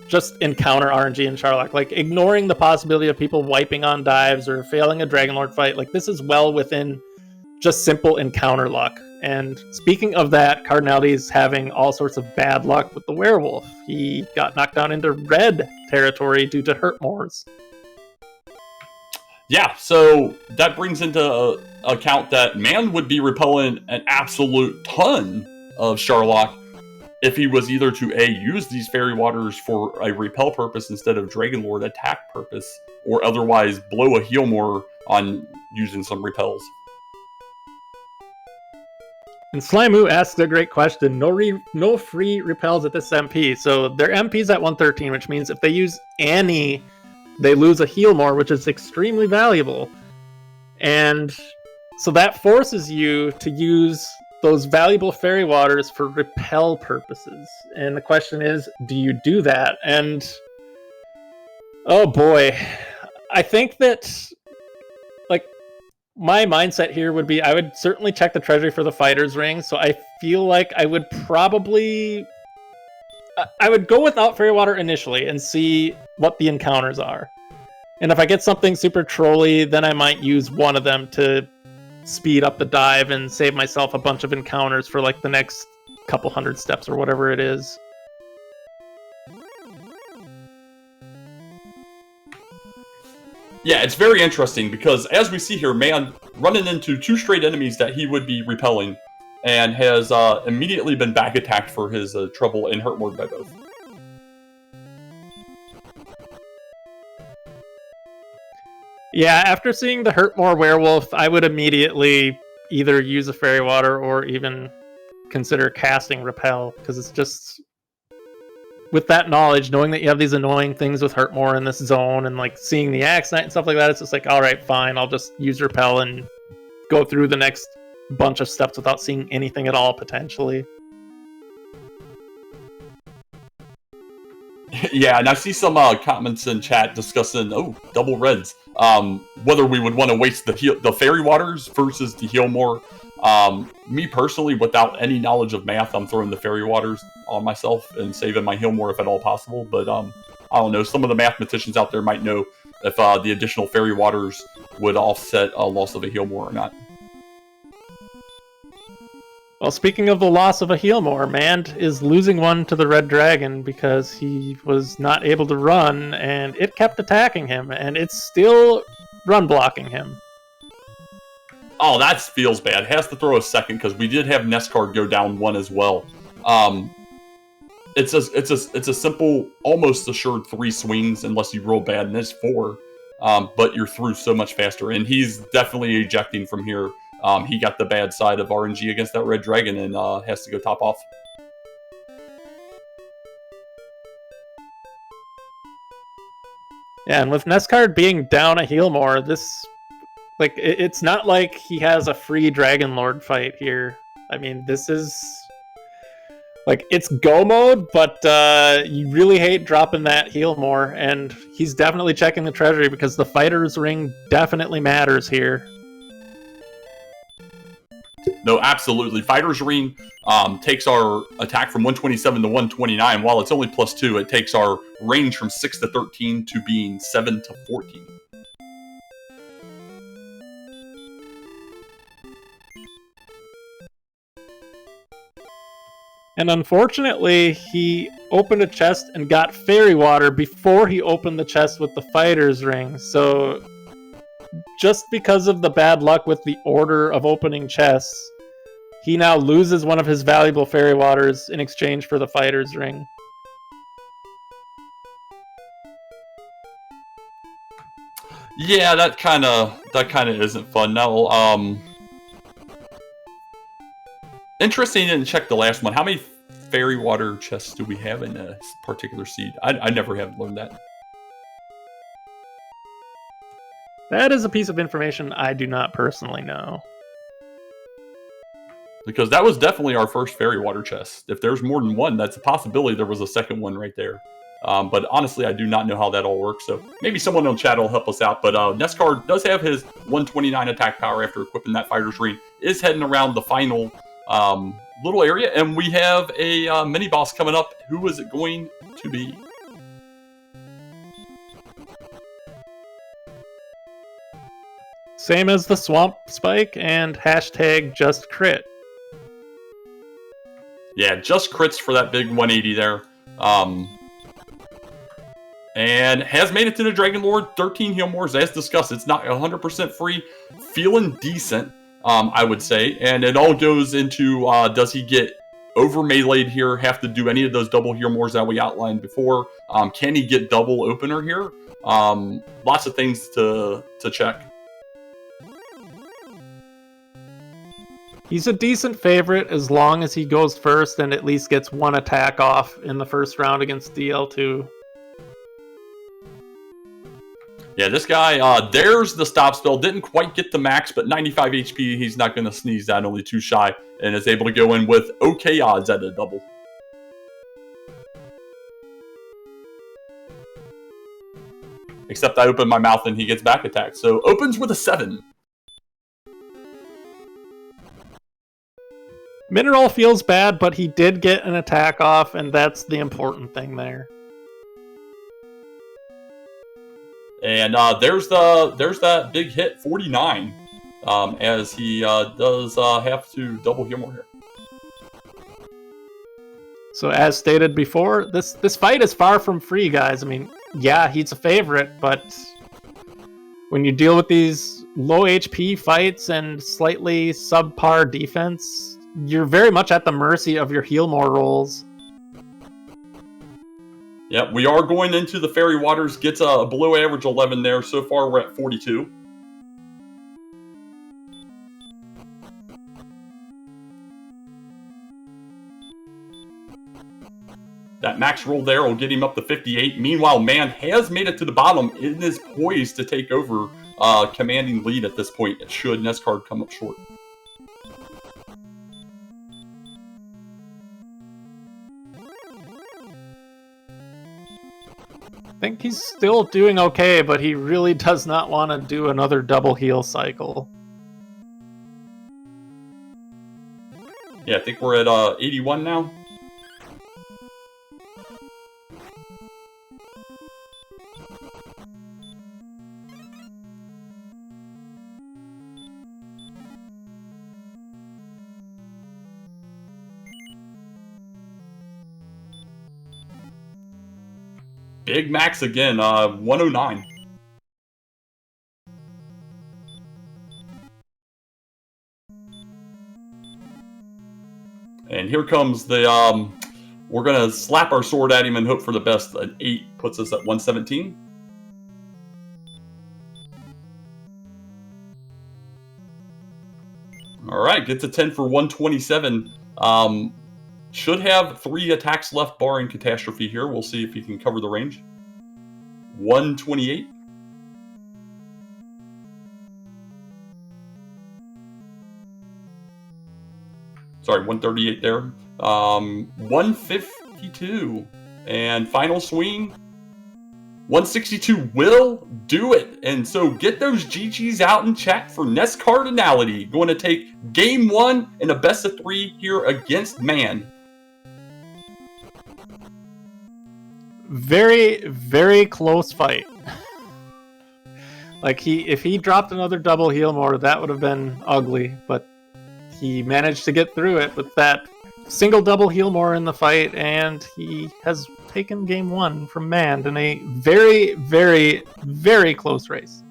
[SPEAKER 2] just encounter RNG in Charlock. Like, ignoring the possibility of people wiping on dives or failing a Dragonlord fight. Like, this is well within just simple encounter luck. And speaking of that, Cardinality is having all sorts of bad luck with the werewolf. He got knocked down into red territory due to Hurtmoors.
[SPEAKER 1] Yeah, so that brings into account that Man would be repelling an absolute ton of Charlock if he was either to use these fairy waters for a repel purpose instead of Dragonlord attack purpose, or otherwise blow a heal more on using some repels.
[SPEAKER 2] And Slimu asks a great question. No free repels at this MP. So their MP's at 113, which means if they use any, they lose a heal more, which is extremely valuable. And so that forces you to use those valuable fairy waters for repel purposes. And the question is, do you do that? And oh boy, I think that, like, my mindset here would be, I would certainly check the treasury for the fighter's ring. So I feel like I would probably, I would go without fairy water initially and see what the encounters are. And if I get something super trolly, then I might use one of them to speed up the dive and save myself a bunch of encounters for like the next couple hundred steps or whatever it is.
[SPEAKER 1] Yeah, it's very interesting because as we see here, Man running into two straight enemies that he would be repelling, and has immediately been back attacked for his trouble and Hurtmoord by both.
[SPEAKER 2] Yeah, after seeing the Hurtmoor werewolf, I would immediately either use a fairy water or even consider casting repel, because it's just, with that knowledge, knowing that you have these annoying things with Hurtmoor in this zone, and like seeing the Axe Knight and stuff like that, it's just like, alright, fine, I'll just use repel and go through the next bunch of steps without seeing anything at all, potentially.
[SPEAKER 1] Yeah, and I see some comments in chat discussing, double reds. Whether we would want to waste the fairy waters versus the heal more. Me personally, without any knowledge of math, I'm throwing the fairy waters on myself and saving my heal more if at all possible. But I don't know, some of the mathematicians out there might know if the additional fairy waters would offset a loss of a heal more or not.
[SPEAKER 2] Well, speaking of the loss of a heal more, Mand is losing one to the red dragon because he was not able to run, and it kept attacking him, and it's still run blocking him.
[SPEAKER 1] Oh, that feels bad. Has to throw a second because we did have NESCard go down one as well. It's a simple, almost assured 3 swings unless you roll bad, and it's 4. but you're through so much faster. And he's definitely ejecting from here. He got the bad side of RNG against that red dragon and has to go top off.
[SPEAKER 2] Yeah, and with NESCard being down a heal more, it's not like he has a free Dragon Lord fight here. I mean, this is it's go mode, but you really hate dropping that heal more, and he's definitely checking the treasury because the fighter's ring definitely matters here.
[SPEAKER 1] No, absolutely. Fighter's ring takes our attack from 127 to 129. While it's only +2, it takes our range from 6 to 13 to being 7 to 14.
[SPEAKER 2] And unfortunately, he opened a chest and got fairy water before he opened the chest with the fighter's ring. So just because of the bad luck with the order of opening chests, he now loses one of his valuable fairy waters in exchange for the fighter's ring.
[SPEAKER 1] Yeah, that kind of isn't fun. Now, interesting, didn't check the last one. How many fairy water chests do we have in a particular seed? I never have learned that.
[SPEAKER 2] That is a piece of information I do not personally know.
[SPEAKER 1] Because that was definitely our first fairy water chest. If there's more than one, that's a possibility there was a second one right there. But honestly, I do not know how that all works. So maybe someone on chat will help us out. But NESCard does have his 129 attack power after equipping that fighter's ring. Is heading around the final little area. And we have a mini-boss coming up. Who is it going to be?
[SPEAKER 2] Same as the Swamp Spike and hashtag just crit.
[SPEAKER 1] Yeah, just crits for that big 180 there. And has made it to the Dragon Lord. 13 heal mores, as discussed. It's not 100% free. Feeling decent, I would say. And it all goes into, does he get over meleeed here, have to do any of those double heal mores that we outlined before? Can he get double opener here? Lots of things to check.
[SPEAKER 2] He's a decent favorite as long as he goes first and at least gets one attack off in the first round against DL2.
[SPEAKER 1] Yeah, this guy, there's the stop spell. Didn't quite get the max, but 95 HP, he's not going to sneeze that, only 2 shy, and is able to go in with okay odds at a double. Except I open my mouth and he gets back attacked. So opens with a 7.
[SPEAKER 2] Mineral feels bad, but he did get an attack off, and that's the important thing there.
[SPEAKER 1] And there's that big hit, 49, as he does have to double heal more here.
[SPEAKER 2] So as stated before, this fight is far from free, guys. I mean, yeah, he's a favorite, but when you deal with these low HP fights and slightly subpar defense, you're very much at the mercy of your heal more rolls.
[SPEAKER 1] Yep, we are going into the Fairy Waters. Gets a below average 11 there. So far, we're at 42. That max roll there will get him up to 58. Meanwhile, Man has made it to the bottom and is poised to take over commanding lead at this point. It should NESCard come up short.
[SPEAKER 2] I think he's still doing okay, but he really does not want to do another double heal cycle.
[SPEAKER 1] Yeah, I think we're at 81 now. Big max again, 109. And here comes the, we're going to slap our sword at him and hope for the best. An 8 puts us at 117. All right, gets a 10 for 127. Should have 3 attacks left barring catastrophe here. We'll see if he can cover the range. 128. Sorry, 138 there. 152. And final swing. 162 will do it. And so get those GGs out in chat for NESCardinality. Going to take game 1 in a best of 3 here against Man.
[SPEAKER 2] Very, very close fight. Like, if he dropped another double heal more, that would have been ugly, but he managed to get through it with that single double heal more in the fight, and he has taken game 1 from Mand in a very, very, very close race.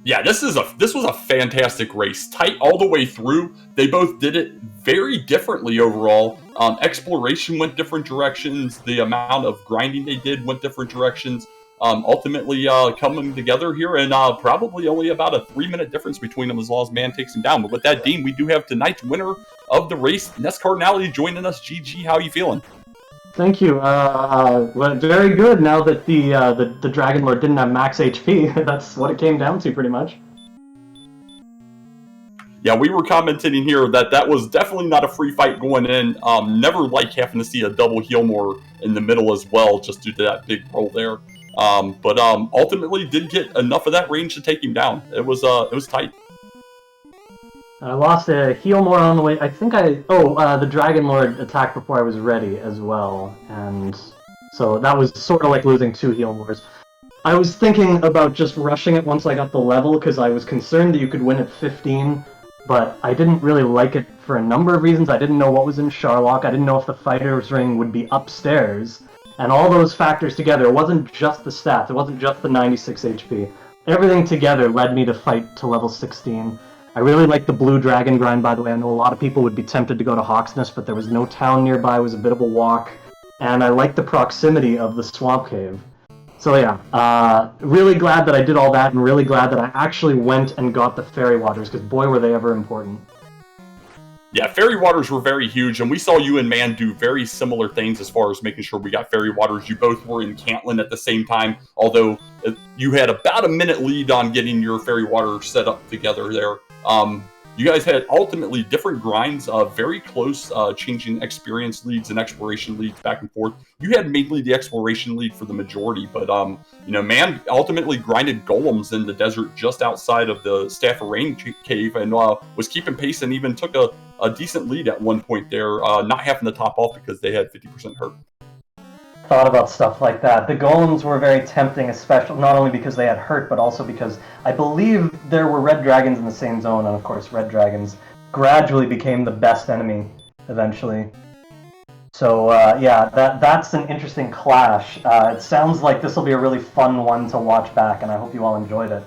[SPEAKER 1] Yeah, this was a fantastic race. Tight all the way through. They both did it very differently overall. Exploration went different directions. The amount of grinding they did went different directions. Ultimately coming together here, and probably only about a 3-minute difference between them as long as Man takes him down. But with that, Dean, we do have tonight's winner of the race, NESCardinality, joining us. GG, how are you feeling?
[SPEAKER 3] Thank you. Well, very good. Now that the Dragon Lord didn't have max HP, that's what it came down to, pretty much.
[SPEAKER 1] Yeah, we were commenting here that was definitely not a free fight going in. Never like having to see a double heal more in the middle as well, just due to that big roll there. But ultimately did get enough of that range to take him down. It was tight.
[SPEAKER 3] I lost a heal more on the way. I think the Dragon Lord attacked before I was ready as well, and so that was sort of like losing 2 heal mores. I was thinking about just rushing it once I got the level, because I was concerned that you could win at 15, but I didn't really like it for a number of reasons. I didn't know what was in Sharlock. I didn't know if the Fighter's Ring would be upstairs, and all those factors together. It wasn't just the stats. It wasn't just the 96 HP. Everything together led me to fight to level 16. I really like the blue dragon grind, by the way. I know a lot of people would be tempted to go to Hawksnest, but there was no town nearby. It was a bit of a walk. And I like the proximity of the swamp cave. So yeah, really glad that I did all that, and really glad that I actually went and got the fairy waters, because boy were they ever important.
[SPEAKER 1] Yeah, fairy waters were very huge, and we saw you and Man do very similar things as far as making sure we got fairy waters. You both were in Cantlin at the same time, although you had about a minute lead on getting your fairy water set up together there. You guys had ultimately different grinds, very close, changing experience leads and exploration leads back and forth. You had mainly the exploration lead for the majority, but Man ultimately grinded golems in the desert just outside of the Staff of Rain cave, and was keeping pace and even took a decent lead at one point there, not having to top off because they had 50% hurt.
[SPEAKER 3] Thought about stuff like that. The golems were very tempting, especially not only because they had hurt, but also because I believe there were red dragons in the same zone, and of course red dragons gradually became the best enemy eventually. So yeah, that's an interesting clash. It sounds like this will be a really fun one to watch back, and I hope you all enjoyed it.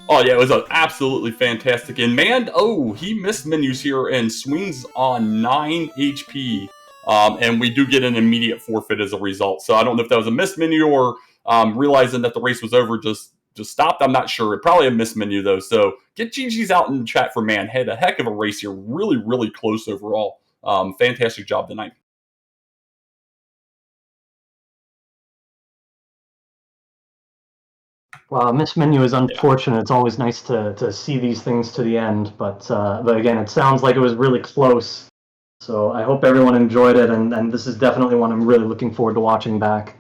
[SPEAKER 1] Oh yeah, it was absolutely fantastic. And Man, he missed menus here and swings on 9 HP. And we do get an immediate forfeit as a result. So I don't know if that was a missed menu or realizing that the race was over just stopped. I'm not sure. Probably a missed menu though. So get GG's out in the chat for Man. Had a heck of a race here. Really, really close overall. Fantastic job tonight.
[SPEAKER 3] Well, missed menu is unfortunate. Yeah. It's always nice to see these things to the end, but again, it sounds like it was really close. So I hope everyone enjoyed it, and this is definitely one I'm really looking forward to watching back.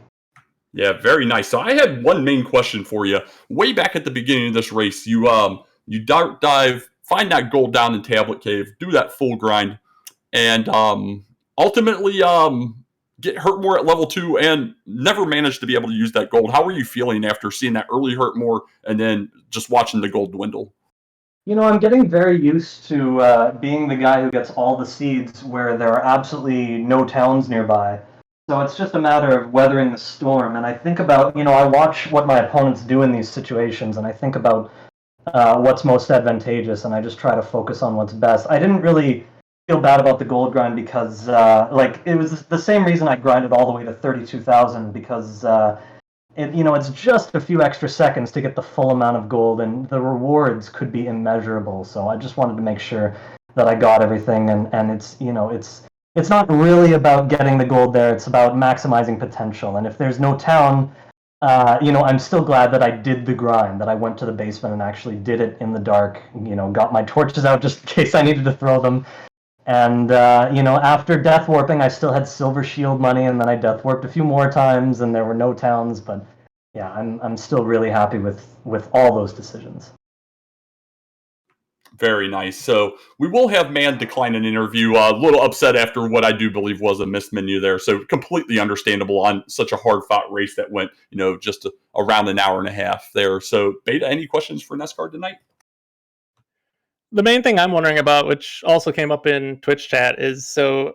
[SPEAKER 1] Yeah, very nice. So I had one main question for you. Way back at the beginning of this race, you dark dive, find that gold down in Tablet Cave, do that full grind, and ultimately get hurt more at level 2 and never managed to be able to use that gold. How were you feeling after seeing that early hurt more and then just watching the gold dwindle?
[SPEAKER 3] You know, I'm getting very used to being the guy who gets all the seeds where there are absolutely no towns nearby. So it's just a matter of weathering the storm. And I think about, I watch what my opponents do in these situations, and I think about what's most advantageous, and I just try to focus on what's best. I didn't really feel bad about the gold grind because, it was the same reason I grinded all the way to 32,000, because it's just a few extra seconds to get the full amount of gold, and the rewards could be immeasurable. So I just wanted to make sure that I got everything, and it's it's not really about getting the gold there. It's about maximizing potential. And if there's no town, I'm still glad that I did the grind, that I went to the basement and actually did it in the dark. Got my torches out just in case I needed to throw them. And after death warping, I still had silver shield money, and then I death warped a few more times, and there were no towns. But yeah, I'm still really happy with all those decisions.
[SPEAKER 1] Very nice. So we will have Man decline an interview. A little upset after what I do believe was a missed menu there. So completely understandable on such a hard-fought race that went, just around an hour and a half there. So Beta, any questions for NESCard tonight?
[SPEAKER 2] The main thing I'm wondering about, which also came up in Twitch chat, is so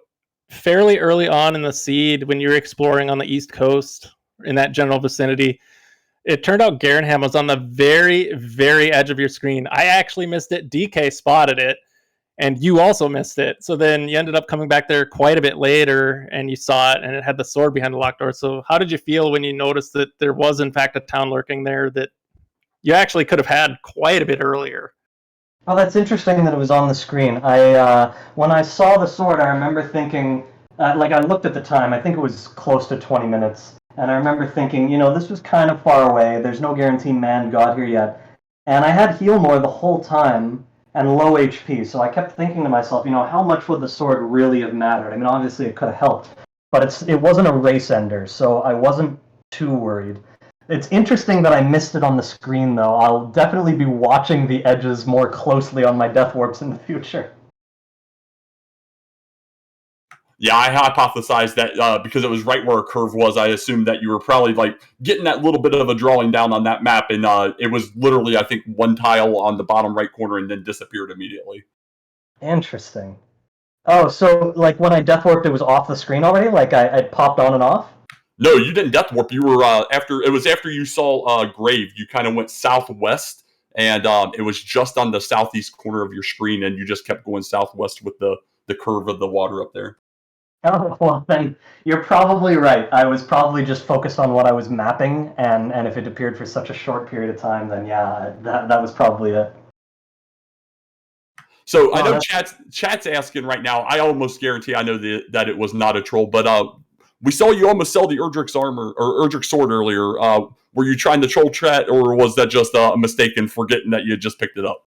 [SPEAKER 2] fairly early on in the seed, when you were exploring on the East Coast in that general vicinity, it turned out Garanham was on the very, very edge of your screen. I actually missed it. DK spotted it, and you also missed it. So then you ended up coming back there quite a bit later, and you saw it, and it had the sword behind the locked door. So how did you feel when you noticed that there was, in fact, a town lurking there that you actually could have had quite a bit earlier?
[SPEAKER 3] Oh, that's interesting that it was on the screen. When I saw the sword, I remember thinking, I looked at the time, I think it was close to 20 minutes, and I remember thinking, this was kind of far away, there's no guarantee Man got here yet, and I had heal more the whole time, and low HP, so I kept thinking to myself, how much would the sword really have mattered? I mean, obviously it could have helped, but it wasn't a race ender, so I wasn't too worried. It's interesting that I missed it on the screen, though. I'll definitely be watching the edges more closely on my death warps in the future.
[SPEAKER 1] Yeah, I hypothesized that because it was right where a curve was, I assumed that you were probably getting that little bit of a drawing down on that map, and it was literally, I think, one tile on the bottom right corner and then disappeared immediately.
[SPEAKER 3] Interesting. Oh, so when I death warped, it was off the screen already? I popped on and off?
[SPEAKER 1] No, you didn't death warp. You were after you saw Grave. You kind of went southwest, and it was just on the southeast corner of your screen, and you just kept going southwest with the curve of the water up there.
[SPEAKER 3] Oh, well, then you're probably right. I was probably just focused on what I was mapping, and if it appeared for such a short period of time, then yeah, that was probably it.
[SPEAKER 1] So I know chat's asking right now. I almost guarantee I know that it was not a troll, but we saw you almost sell the Erdrick's armor or Erdrick's sword earlier. Were you trying to troll chat, or was that just a mistake and forgetting that you had just picked it up?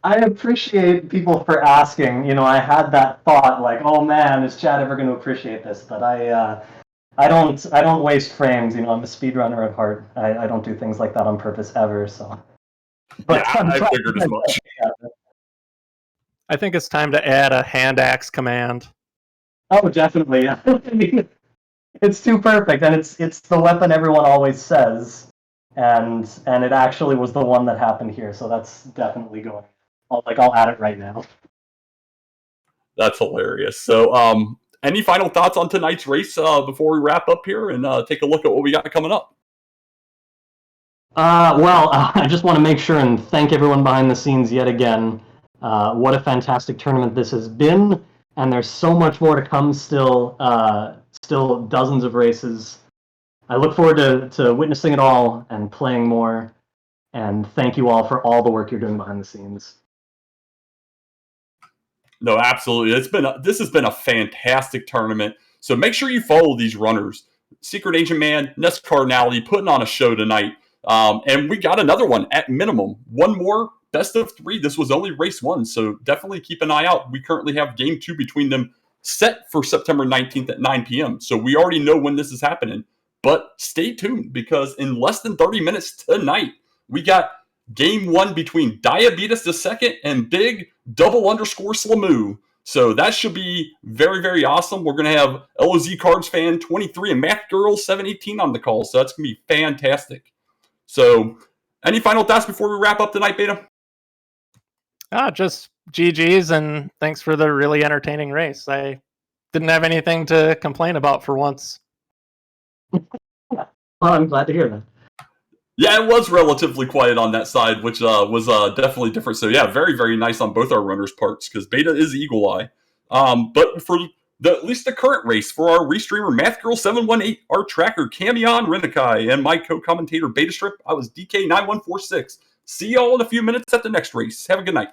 [SPEAKER 3] I appreciate people for asking. I had that thought, oh man, is chat ever going to appreciate this? But I don't waste frames. I'm a speedrunner at heart. I don't do things like that on purpose ever. So.
[SPEAKER 1] But yeah, I figured as much.
[SPEAKER 2] I think it's time to add a hand axe command.
[SPEAKER 3] Oh, definitely. I mean, it's too perfect, and it's the weapon everyone always says, and it actually was the one that happened here. So that's definitely going. I'll add it right now.
[SPEAKER 1] That's hilarious. So, any final thoughts on tonight's race before we wrap up here and take a look at what we got coming up?
[SPEAKER 3] I just want to make sure and thank everyone behind the scenes yet again. What a fantastic tournament this has been, and there's so much more to come still. Still dozens of races. I look forward to witnessing it all and playing more. And thank you all for all the work you're doing behind the scenes.
[SPEAKER 1] No, absolutely. This has been a fantastic tournament. So make sure you follow these runners. SecretAgentMand, NESCardinality, putting on a show tonight. And we got another one at minimum. One more, best of 3. This was only race 1, so definitely keep an eye out. We currently have game 2 between them set for September 19th at 9 p.m. So we already know when this is happening. But stay tuned, because in less than 30 minutes tonight, we got game 1 between Diabetes II and Big __ Slamoo. So that should be very, very awesome. We're going to have LOZ Cards Fan 23 and Math Girl 718 on the call. So that's going to be fantastic. So any final thoughts before we wrap up tonight, Beta?
[SPEAKER 2] Just GG's, and thanks for the really entertaining race. I didn't have anything to complain about for once.
[SPEAKER 3] Well, I'm glad to hear that.
[SPEAKER 1] Yeah, it was relatively quiet on that side, which was definitely different. So yeah, very, very nice on both our runners' parts, because Beta is Eagle Eye. But for at least the current race, for our restreamer MathGirl718, our tracker Camion Renikai, and my co-commentator Beta Strip, I was DK9146. See y'all in a few minutes at the next race. Have a good night.